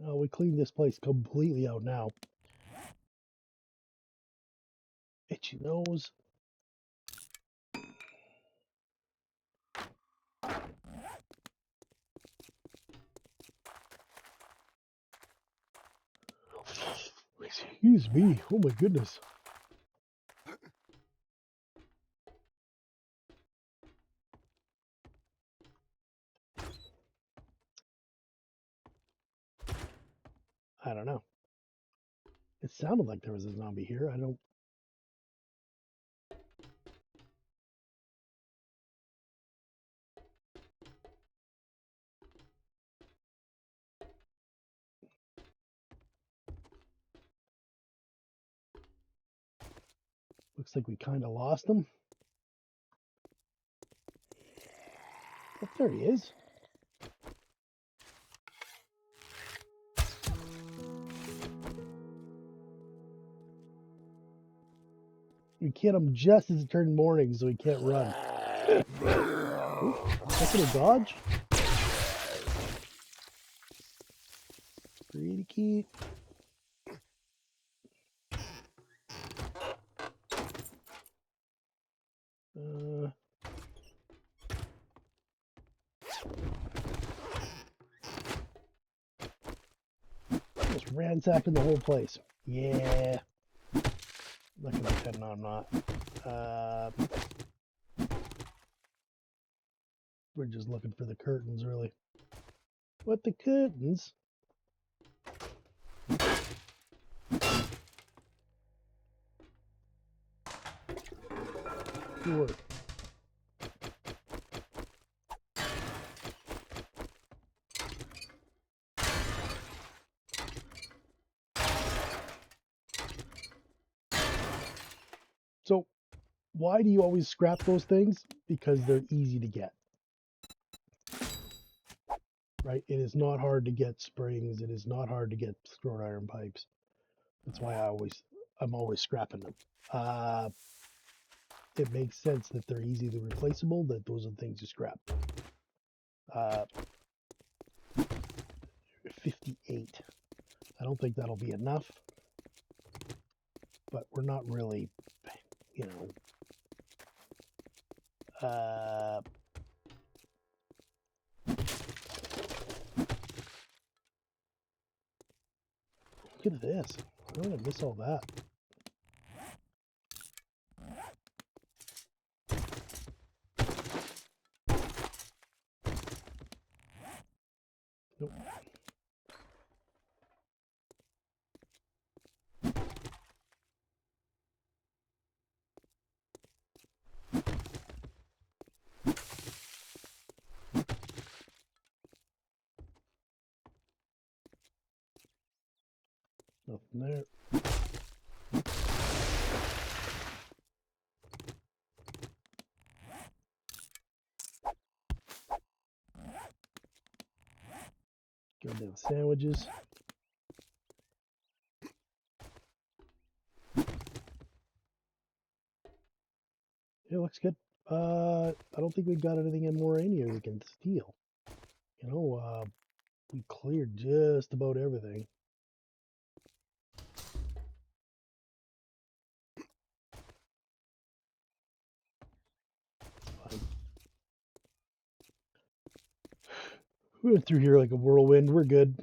A: Oh, we cleaned this place completely out now. Itchy nose. Excuse me. Oh my goodness. I don't know. It sounded like there was a zombie here. I don't. Looks like we kind of lost him. Oh, there he is. We get him just as it turned morning, so he can't run. Ooh, nice little dodge. Pretty cute. Just ransacking the whole place. Yeah. Not gonna pretend I'm not. We're just looking for the curtains, really. What, the curtains? Sure. So, why do you always scrap those things? Because they're easy to get. Right? It is not hard to get springs. It is not hard to get screwed iron pipes. That's why I'm always scrapping them. It makes sense that they're easily replaceable, that those are the things you scrap. 58. I don't think that'll be enough, but we're not really, you know, look at this. I'm gonna miss all that. Nope. Nothing there. Go to the sandwiches. It looks good. I don't think we've got anything in Morania we can steal. You know, we cleared just about everything. We went through here like a whirlwind. We're good.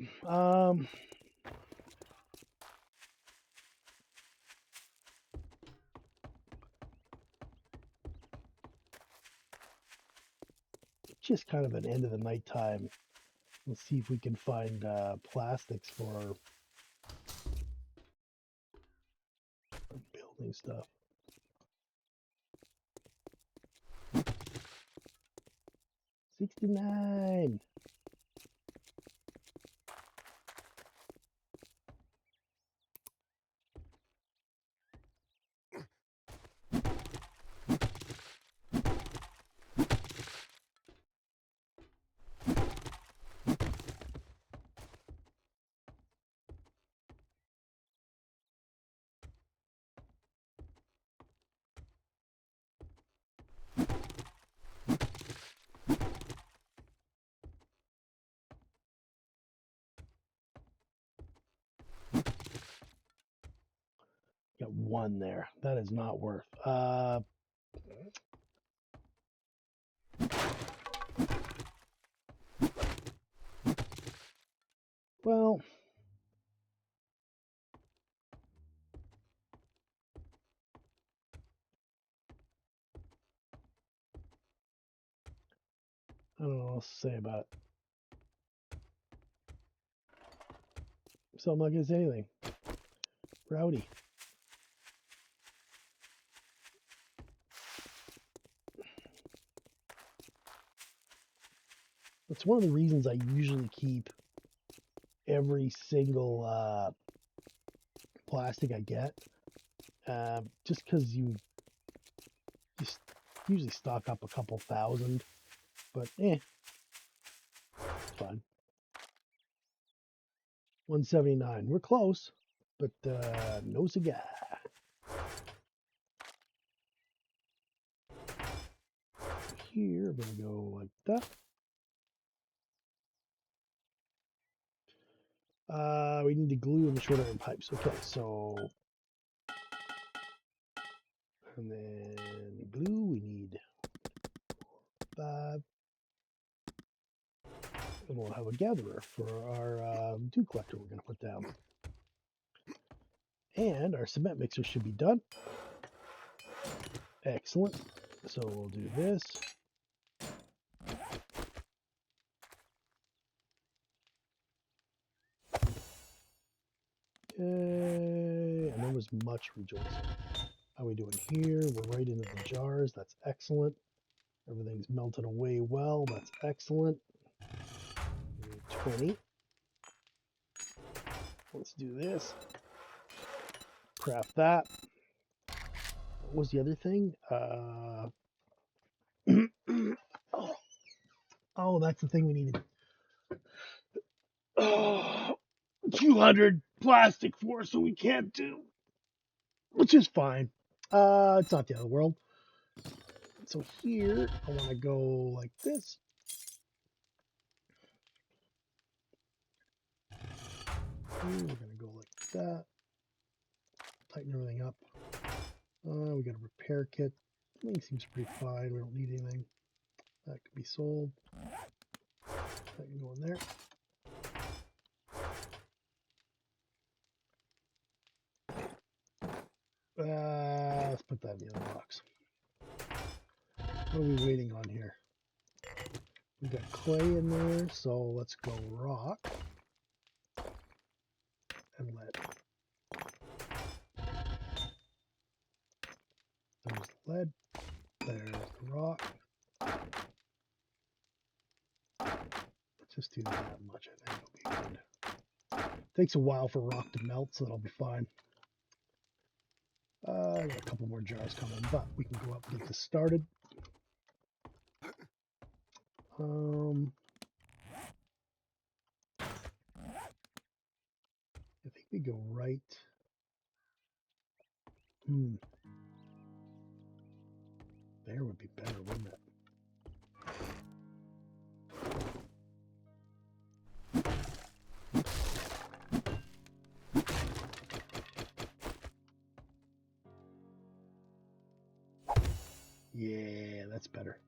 A: Just kind of an end of the night time. Let's see if we can find plastics for building stuff. $69. Got one there. That is not worth. Well, I don't know what else to say about it. so I'm not gonna say anything. Rowdy. That's one of the reasons I usually keep every single plastic I get. Just because you just usually stock up a couple thousand, but it's fine. 179. We're close, but no cigar. Here, I'm gonna go like that. We need to glue in the short iron pipes. Okay, so and then glue. We need 5, and we'll have a gatherer for our dew collector we're gonna put down. And our cement mixer should be done. Excellent. So we'll do this. Okay, and there was much rejoicing. How are we doing here? We're right into the jars. That's excellent. Everything's melted away well. That's excellent. 20. Let's do this. Craft that. What was the other thing? Oh, that's the thing we needed. 200 plastic for, so we can't do, which is fine. It's not the end of the world. So here, I want to go like this. Here, we're going to go like that. Tighten everything up. We got a repair kit. Everything seems pretty fine. We don't need anything. That could be sold. That can go in there. Let's put that in the other box. What are we waiting on here? We got clay in there, so let's go rock and lead. There's the lead. There's the rock. Let's just do that much. I think it'll be good. Takes a while for rock to melt, so that'll be fine. I got a couple more jars coming, but we can go up and get this started. I think we go right. There would be better, wouldn't it? Yeah, that's better.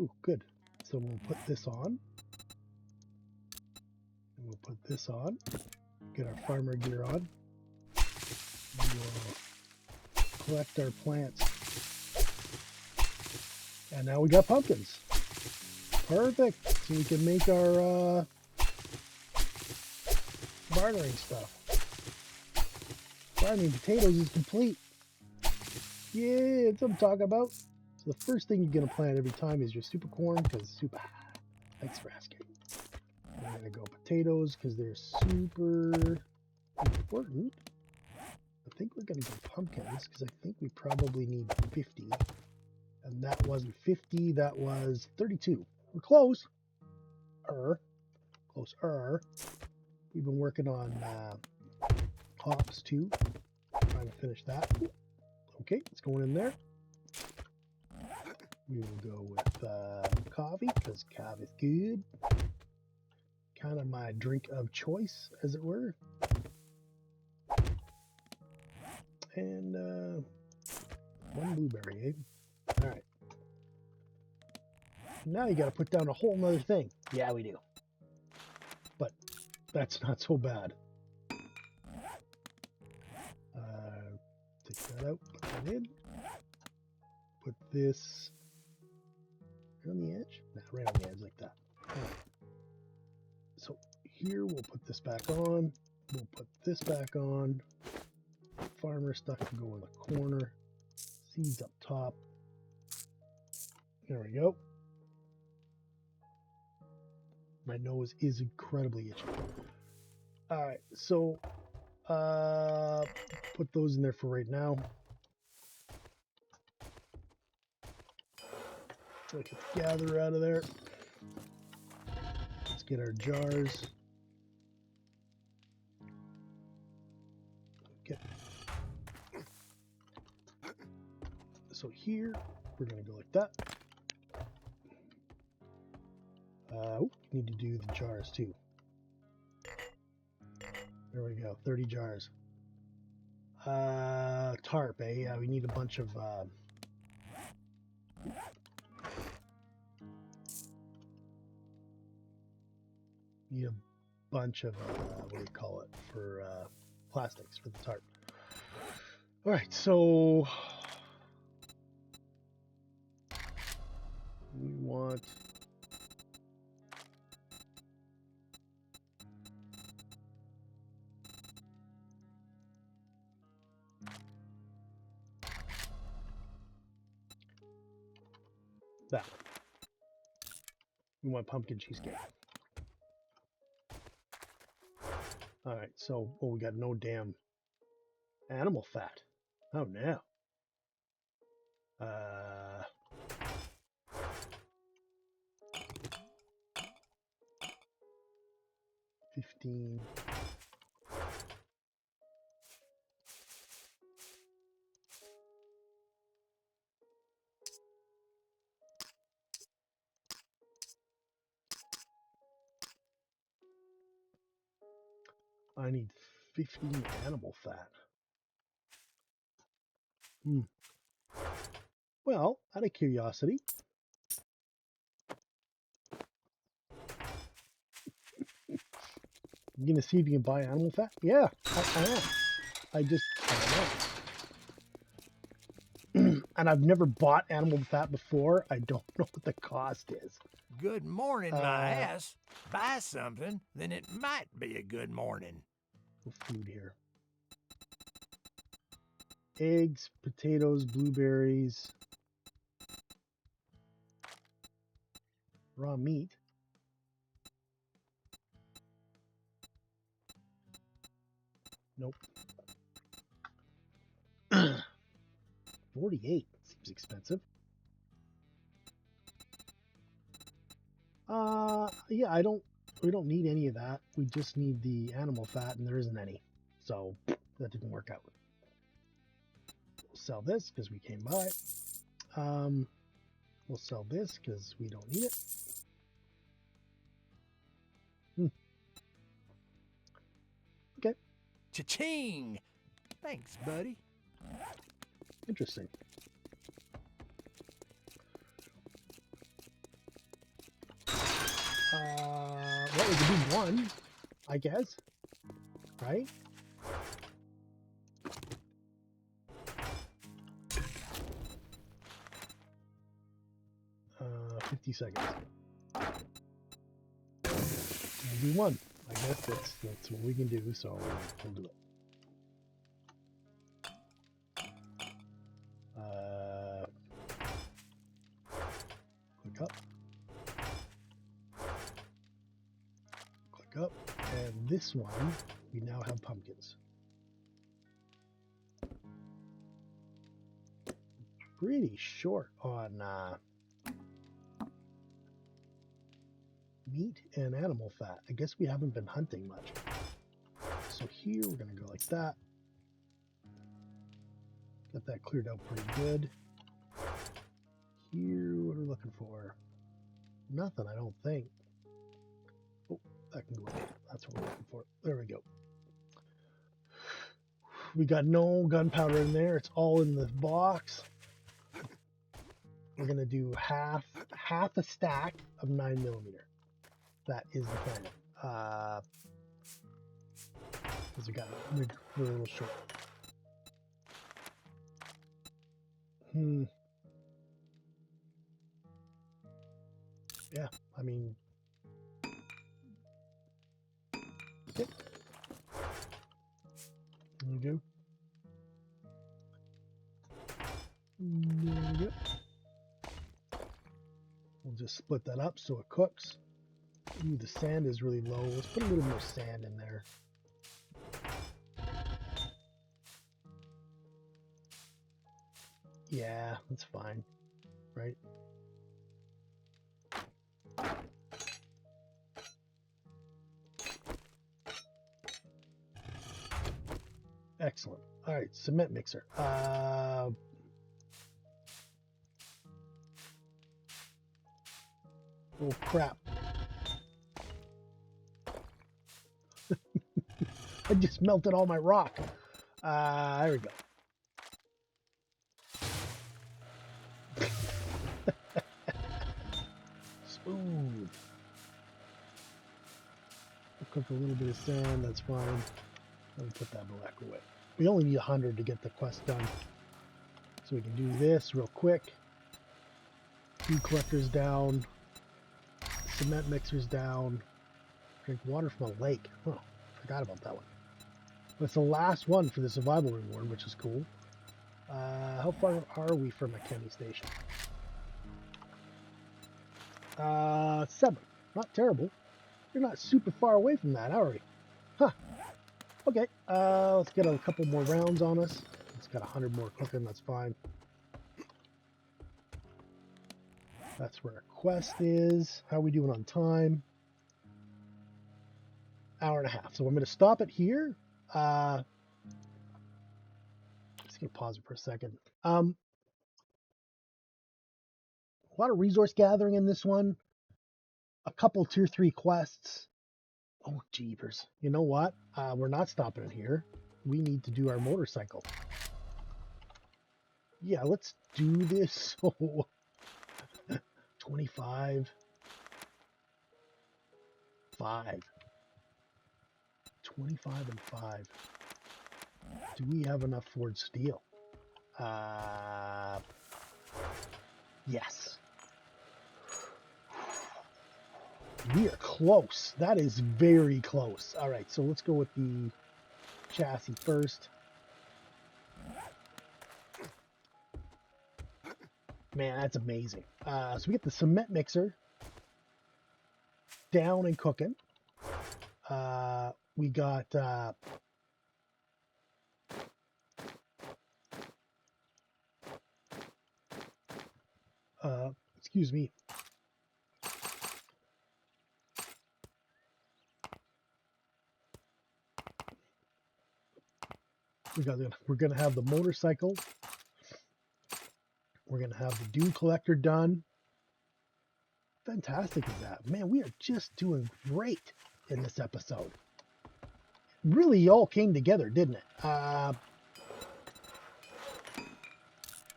A: Ooh, good. So we'll put this on. And we'll put this on. Get our farmer gear on. We'll collect our plants. And now we got pumpkins. Perfect. So we can make our bartering stuff. Farming potatoes is complete. Yeah, that's what I'm talking about. So the first thing you're going to plant every time is your super corn, because super. Thanks for asking. We're going to go potatoes because they're super important. I think we're going to go pumpkins because I think we probably need 50. And that wasn't 50, that was 32. We're close. Closer. We've been working on hops too. Trying to finish that. Okay, it's going in there. We will go with coffee because coffee is good. Kind of my drink of choice, as it were. And one blueberry, eh? All right. Now you got to put down a whole nother thing. Yeah, we do. But that's not so bad. Take that out, put that in. Put this right on the edge. Nah, right on the edge like that. Right. here, we'll put this back on. We'll put this back on. Farmer stuff can go in the corner. Seeds up top. There we go. My nose is incredibly itchy. All right, so put those in there for right now. So I can gather out of there. Let's get our jars. Okay. So here, we're going to go like that. Need to do the jars too. There we go, 30 jars. Tarp, eh? Yeah, we need a bunch of... need a bunch of, what do you call it, for plastics for the tarp. All right, so we want that. We want pumpkin cheesecake. All right, so we got no damn animal fat. Oh no. 15. I need 15 animal fat. Well, out of curiosity, you gonna see if you can buy animal fat? Yeah, I am. I don't know. And I've never bought animal fat before. I don't know what the cost is.
B: Good morning, my ass. Buy something, then it might be a good morning.
A: Food here. Eggs, potatoes, blueberries, raw meat. Nope. 48 seems expensive. Yeah, we don't need any of that. We just need the animal fat, and there isn't any. So that didn't work out. We'll sell this because we came by. We'll sell this because we don't need it. Okay.
B: Cha-ching! Thanks, buddy.
A: Interesting. What was a big one, I guess, right? 50 seconds. We'll do one. I guess that's what we can do, so we'll do it. Click up. Click up. And this one, we now have pumpkins. Pretty short on meat and animal fat. I guess we haven't been hunting much. So here we're going to go like that. Got that cleared out pretty good. Here, what are we looking for? Nothing, I don't think. Oh, that can go. That's what we're looking for. There we go. We got no gunpowder in there. It's all in the box. We're going to do half a stack of 9mm. That is the plan. Because we're a little short. Yeah, I mean, There we go. We'll just split that up so it cooks. Ooh, the sand is really low. Let's put a little more sand in there. Yeah, that's fine, right? Excellent. All right, cement mixer. Oh crap. I just melted all my rock. There we go. Smooth. We'll cook a little bit of sand, that's fine. Let me put that black away. We only need 100 to get the quest done. So we can do this real quick. Dew collector's down. Cement mixer's down. Drink water from a lake. Oh, forgot about that one. That's the last one for the survival reward, which is cool. How far are we from a county station? 7. Not terrible. We're not super far away from that, are we? Huh. Okay, let's get a couple more rounds on us. It's got 100 more cooking, that's fine. That's where our quest is. How are we doing on time? Hour and a half. So I'm going to stop it here. Just going to pause it for a second. A lot of resource gathering in this one. A couple tier 3 quests. Oh, jeepers. You know what? We're not stopping it here. We need to do our motorcycle. Yeah, let's do this. So 25. 5. 25 and 5. Do we have enough forged steel? Yes. We are close. That is very close. All right, so let's go with the chassis first. Man, that's amazing. So we get the cement mixer down and cooking. We got excuse me. We're gonna have the motorcycle. We're gonna have the dew collector done. Fantastic is that. Man, we are just doing great in this episode. Really all came together, didn't it?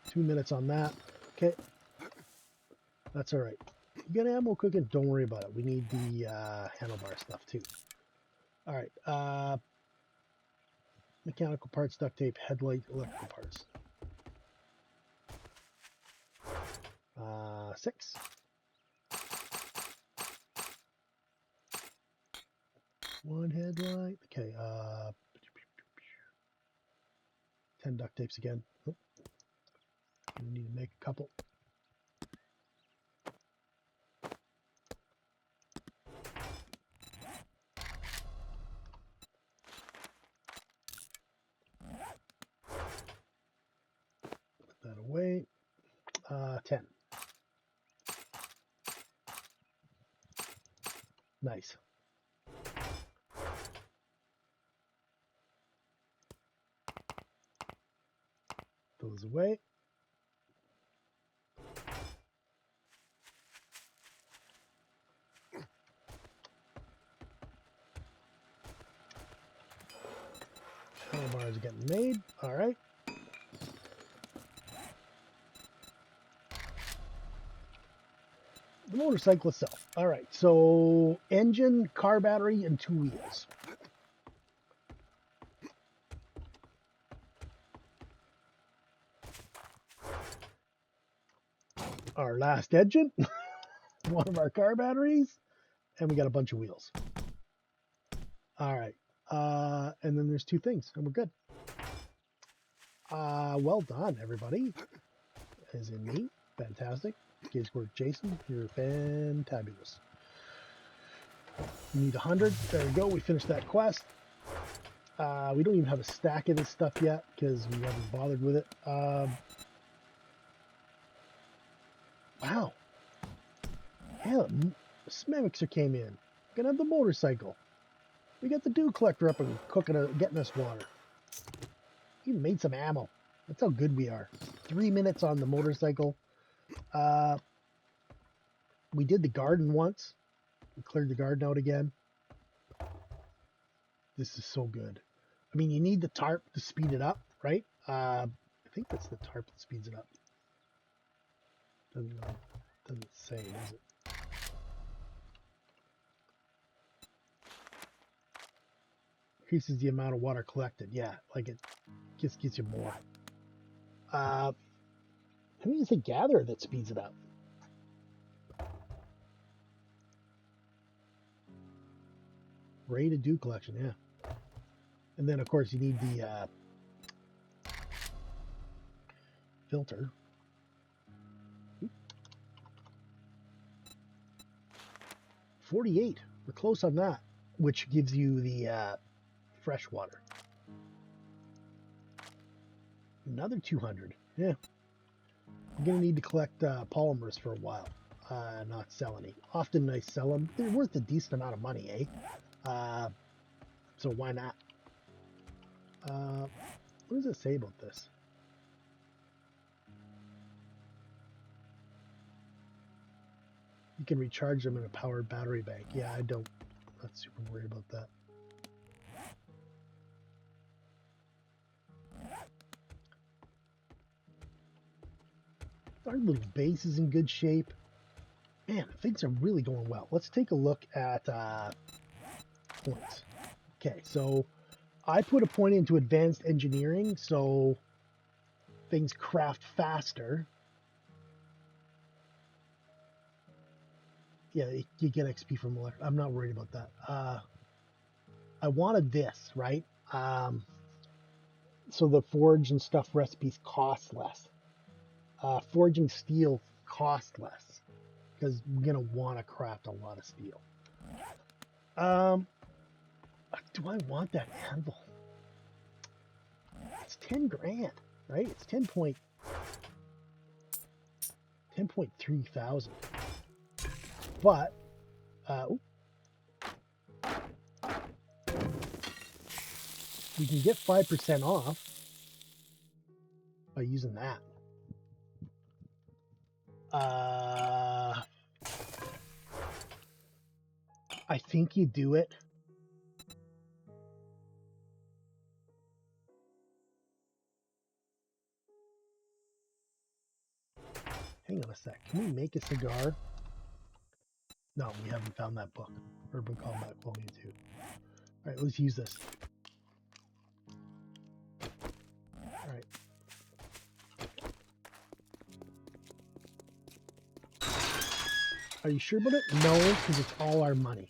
A: 2 minutes on that. Okay. That's all right. You got ammo cooking? Don't worry about it. We need the handlebar stuff too. All right. Mechanical parts, duct tape, headlight, electrical parts. 6. One headlight. Okay. 10 duct tapes again. Oh. We need to make a couple. Put that away. 10. Nice. Those away. Handlebars are getting made. All right. The motorcycle itself. All right. So engine, car battery, and 2 wheels. Our last engine, one of our car batteries, and we got a bunch of wheels. All right. And then there's 2 things, and we're good. Well done, everybody. as in me. Fantastic. Gauge score Jason, you're fantabulous. You need 100. There we go. We finished that quest. We don't even have a stack of this stuff yet because we haven't bothered with it. Wow. Yeah, Smemixer came in. Gonna have the motorcycle. We got the dew collector up and getting us water. Even made some ammo. That's how good we are. 3 minutes on the motorcycle. We did the garden once. We cleared the garden out again. This is so good. I mean, you need the tarp to speed it up, right? I think that's the tarp that speeds it up. Doesn't say, does it? Increases the amount of water collected. Yeah, like it just gives you more. I think it's a gatherer that speeds it up. Rated dew collection, yeah. And then, of course, you need the filter. 48. We're close on that, which gives you the fresh water. Another 200. Yeah. I'm going to need to collect polymers for a while. Not sell any. Often I sell them. They're worth a decent amount of money, eh? So why not? What does it say about this? You can recharge them in a powered battery bank. Yeah, I'm not super worried about that. Our little base is in good shape. Man, things are really going well. Let's take a look at points. Okay, so I put a point into advanced engineering, so things craft faster. Yeah, you get XP from electric. I'm not worried about that. I wanted this, right? So the forge and stuff recipes cost less. Forging steel costs less because we're gonna want to craft a lot of steel. Do I want that anvil? It's 10 grand, right? It's 10.3 thousand. But we can get 5% off by using that. I think you do it. Hang on a sec. Can we make a cigar? No, we haven't found that book. Urban Combat Volume 2. All right, let's use this. All right. Are you sure about it? No, because it's all our money.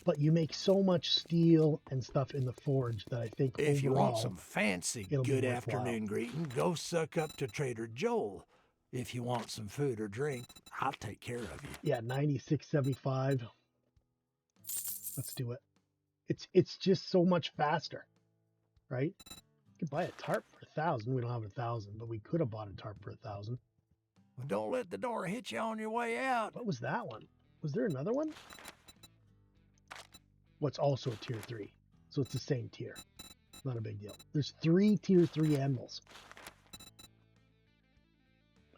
A: But you make so much steel and stuff in the forge that I think
B: If you want
A: overall,
B: some fancy
A: it'll be
B: good
A: worthwhile.
B: afternoon greeting, go suck up to Trader Joel. If you want some food or drink, I'll take care of you.
A: Yeah, 96.75. Let's do it. It's just so much faster, right? You could buy a tarp for 1,000. We don't have 1,000, but we could have bought a tarp for 1,000.
B: Well, don't let the door hit you on your way out.
A: What was that one? Was there another one? What's also a tier 3. So it's the same tier. Not a big deal. There's 3 tier 3 animals.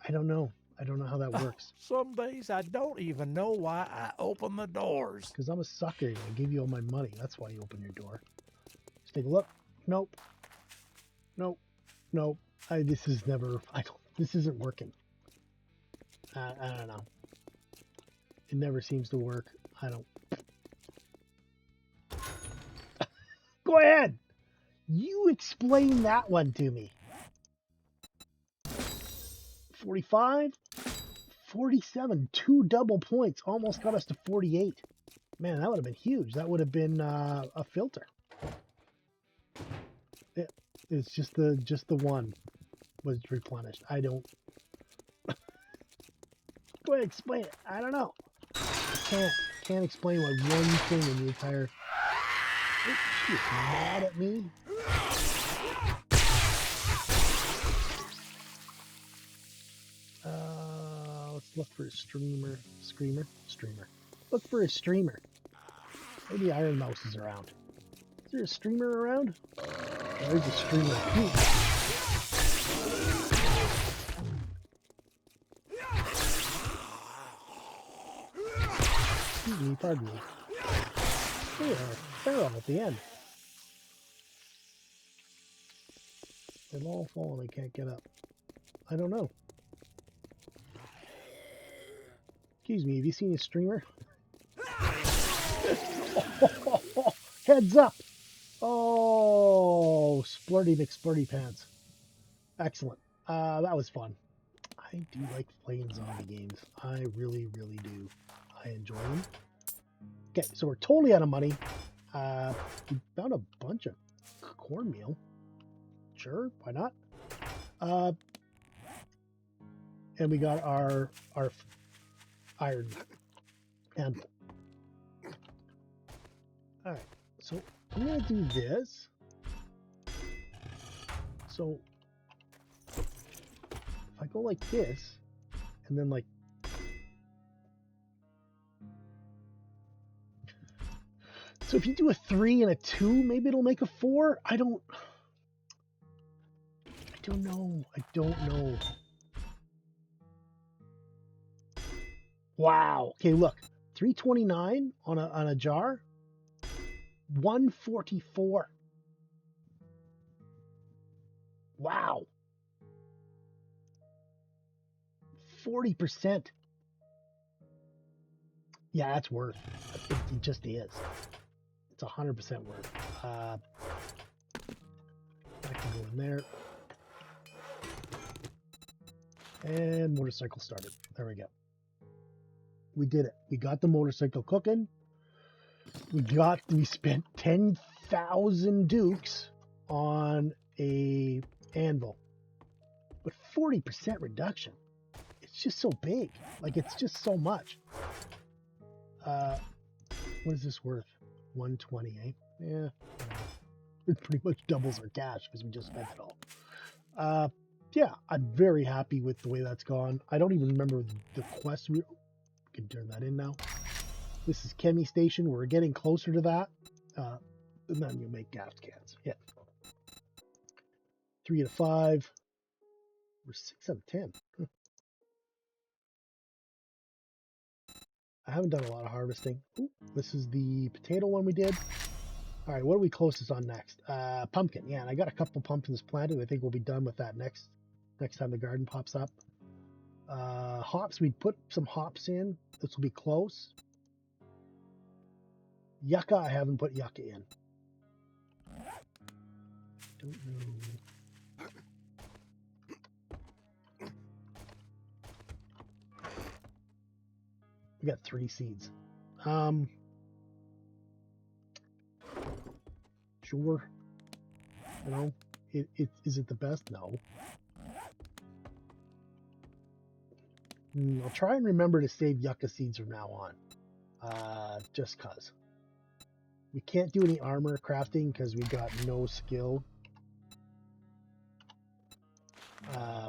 A: I don't know. I don't know how that works.
B: Some days I don't even know why I open the doors.
A: Because I'm a sucker and I give you all my money. That's why you open your door. Let's take a look. Nope. Nope. Nope. This isn't working. I don't know. It never seems to work. I don't. Go ahead. You explain that one to me. 45, 47, 2 double points. Almost got us to 48. Man, that would have been huge. That would have been a filter. It's just the one was replenished. I don't Go ahead, explain it. I don't know. Can't explain why one thing in the entire. Oh, she's mad at me. Let's look for a screamer. Look for a streamer. Maybe Iron Mouse is around. Is there a streamer around? There's a streamer. Excuse me, pardon me. There, Pharaoh at the end. They've all fallen. I can't get up. I don't know. Excuse me, have you seen a streamer? Heads up! Oh, Splurty McSplurty Pants. Excellent. That was fun. I do like playing zombie games. I really, really do. I enjoy them. Okay, so we're totally out of money. We found a bunch of cornmeal. Sure, why not? And we got our iron anvil. All right, so I'm gonna do this. So if I go like this, and then like. So if you do a 3 and a 2, maybe it'll make a 4. I don't know. Wow. Okay, look. 329 on a jar. 144. Wow. 40%. Yeah, that's worth. It just is. It's 100% worth. I can go in there. And motorcycle started. There we go. We did it. We got the motorcycle cooking. We spent 10,000 dukes on a anvil. But 40% reduction. It's just so big. Like, it's just so much. What is this worth? 120, eh? Yeah. It pretty much doubles our cash because we just spent it all. Yeah, I'm very happy with the way that's gone. I don't even remember the quest. We can turn that in now. This is Chemi Station. We're getting closer to that. And then you'll make gas cans. Yeah. 3 out of 5. We're 6 out of 10. I haven't done a lot of harvesting. Ooh, this is the potato one we did. All right, what are we closest on next? Pumpkin. Yeah, and I got a couple pumpkins planted. I think we'll be done with that next time the garden pops up. Hops, we put some hops in. This will be close. Yucca, I haven't put yucca in. Don't know. We got 3 seeds. Sure. You know, is it the best? No. I'll try and remember to save yucca seeds from now on. Just cause. We can't do any armor crafting because we got no skill.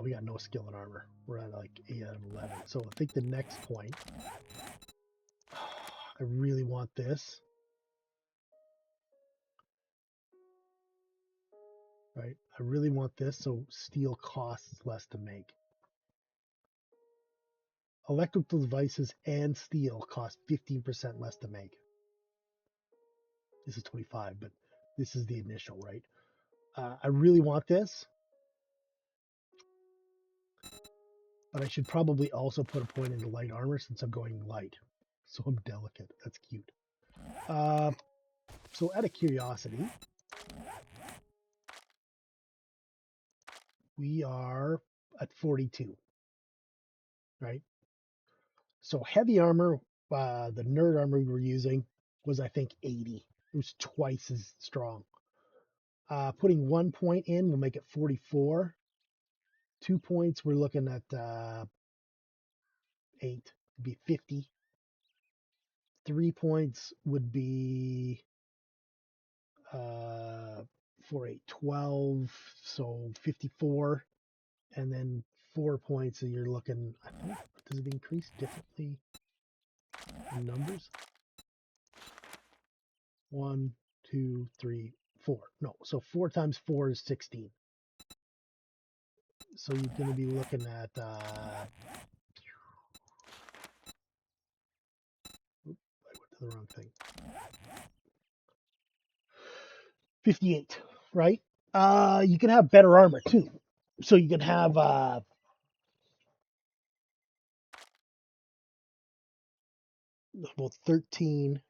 A: We got no skill in armor. We're at like 8 out of 11. So I think the next point, I really want this. Right? I really want this so steel costs less to make. Electrical devices and steel cost 15% less to make. This is 25, but this is the initial, right? I really want this. But I should probably also put a point into light armor since I'm going light. So I'm delicate. That's cute. So out of curiosity, we are at 42, right? So heavy armor, the nerd armor we were using was, I think, 80. It was twice as strong. Putting 1 point in will make it 44. 2 points, we're looking at 8 would be 50. 3 points would be 4, 8, 12, so 54. And then 4 points, and you're looking, I think, does it increase differently in numbers? 1, 2, 3, 4. No, so 4 times 4 is 16. So you're going to be looking at, I went to the wrong thing. 58, right? You can have better armor too. So you can have about 13.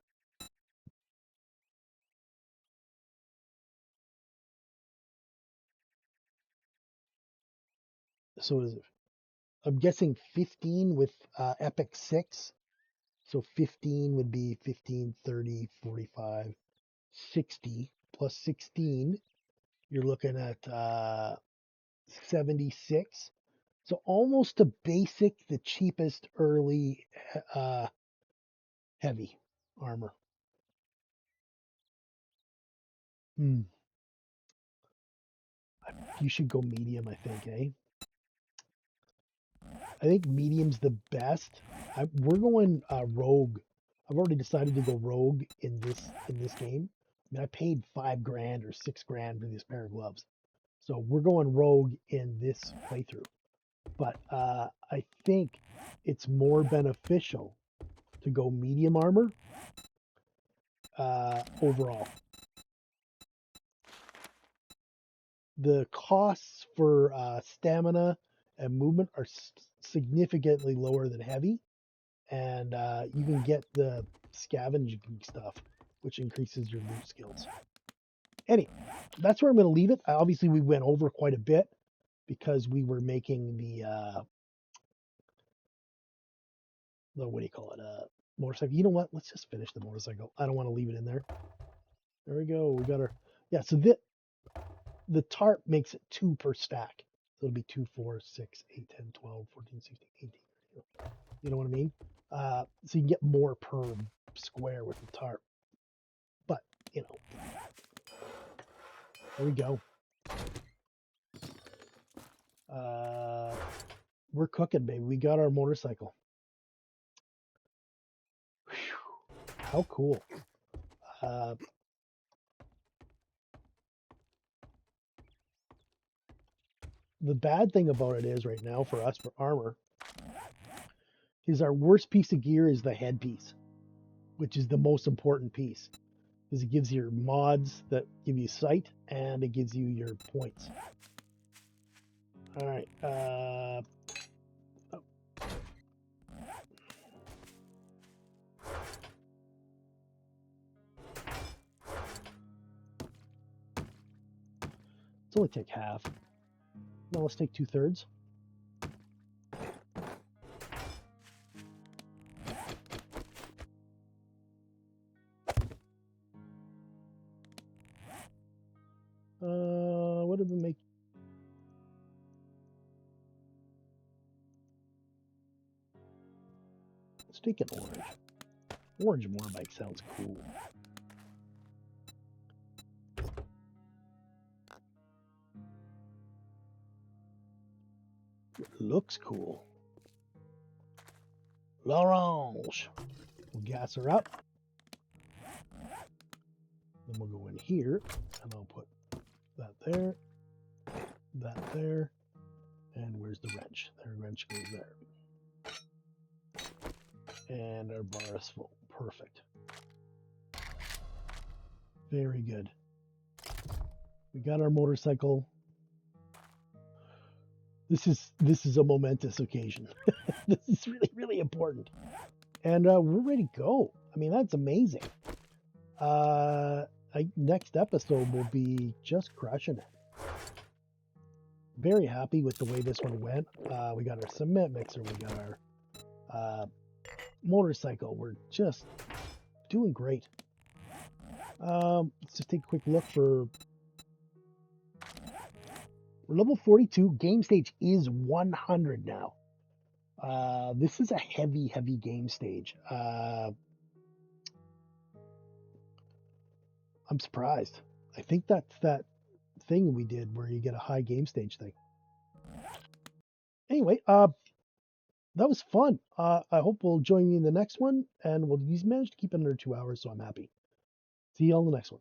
A: So is it, I'm guessing 15 with Epic 6. So 15 would be 15, 30, 45, 60 plus 16. You're looking at 76. So almost a basic, the cheapest early uh, heavy armor. Hmm. You should go medium, I think, eh? I think medium's the best. We're going rogue. I've already decided to go rogue in this game. I mean, I paid $5,000 or $6,000 for this pair of gloves, so we're going rogue in this playthrough. But I think it's more beneficial to go medium armor overall. The costs for stamina and movement are significantly lower than heavy, and you can get the scavenging stuff, which increases your loot skills. Anyway, that's where I'm going to leave it. Obviously, we went over quite a bit because we were making the what do you call it? Motorcycle. You know what? Let's just finish the motorcycle. I don't want to leave it in there. There we go. We got our So the tarp makes it 2 per stack. So it'll be 2, 4, 6, 8, 10, 12, 14, 16, 18. You know what I mean? So you can get more per square with the tarp. But, you know, there we go. We're cooking, baby. We got our motorcycle. Whew, how cool. The bad thing about it is right now for us for armor is our worst piece of gear is the headpiece, which is the most important piece because it gives you your mods that give you sight and it gives you your points. All right. Let's only take half. No, let's take 2/3. What did we make? Let's take an orange. Orange motorbike sounds cool. It looks cool. L'orange. We'll gas her up. Then we'll go in here and I'll put that there, and where's the wrench? The wrench goes there. And our bar is full. Perfect. Very good. We got our motorcycle. This is a momentous occasion. This is really, really important. And we're ready to go. I mean, that's amazing. Next episode will be just crushing it. Very happy with the way this one went. We got our cement mixer. We got our motorcycle. We're just doing great. Let's just take a quick look for... We're level 42. Game stage is 100 now. This is a heavy, heavy game stage. I'm surprised. I think that's that thing we did where you get a high game stage thing. Anyway, that was fun. I hope we'll join me in the next one, and he's managed to keep it under 2 hours, so I'm happy. See you on the next one.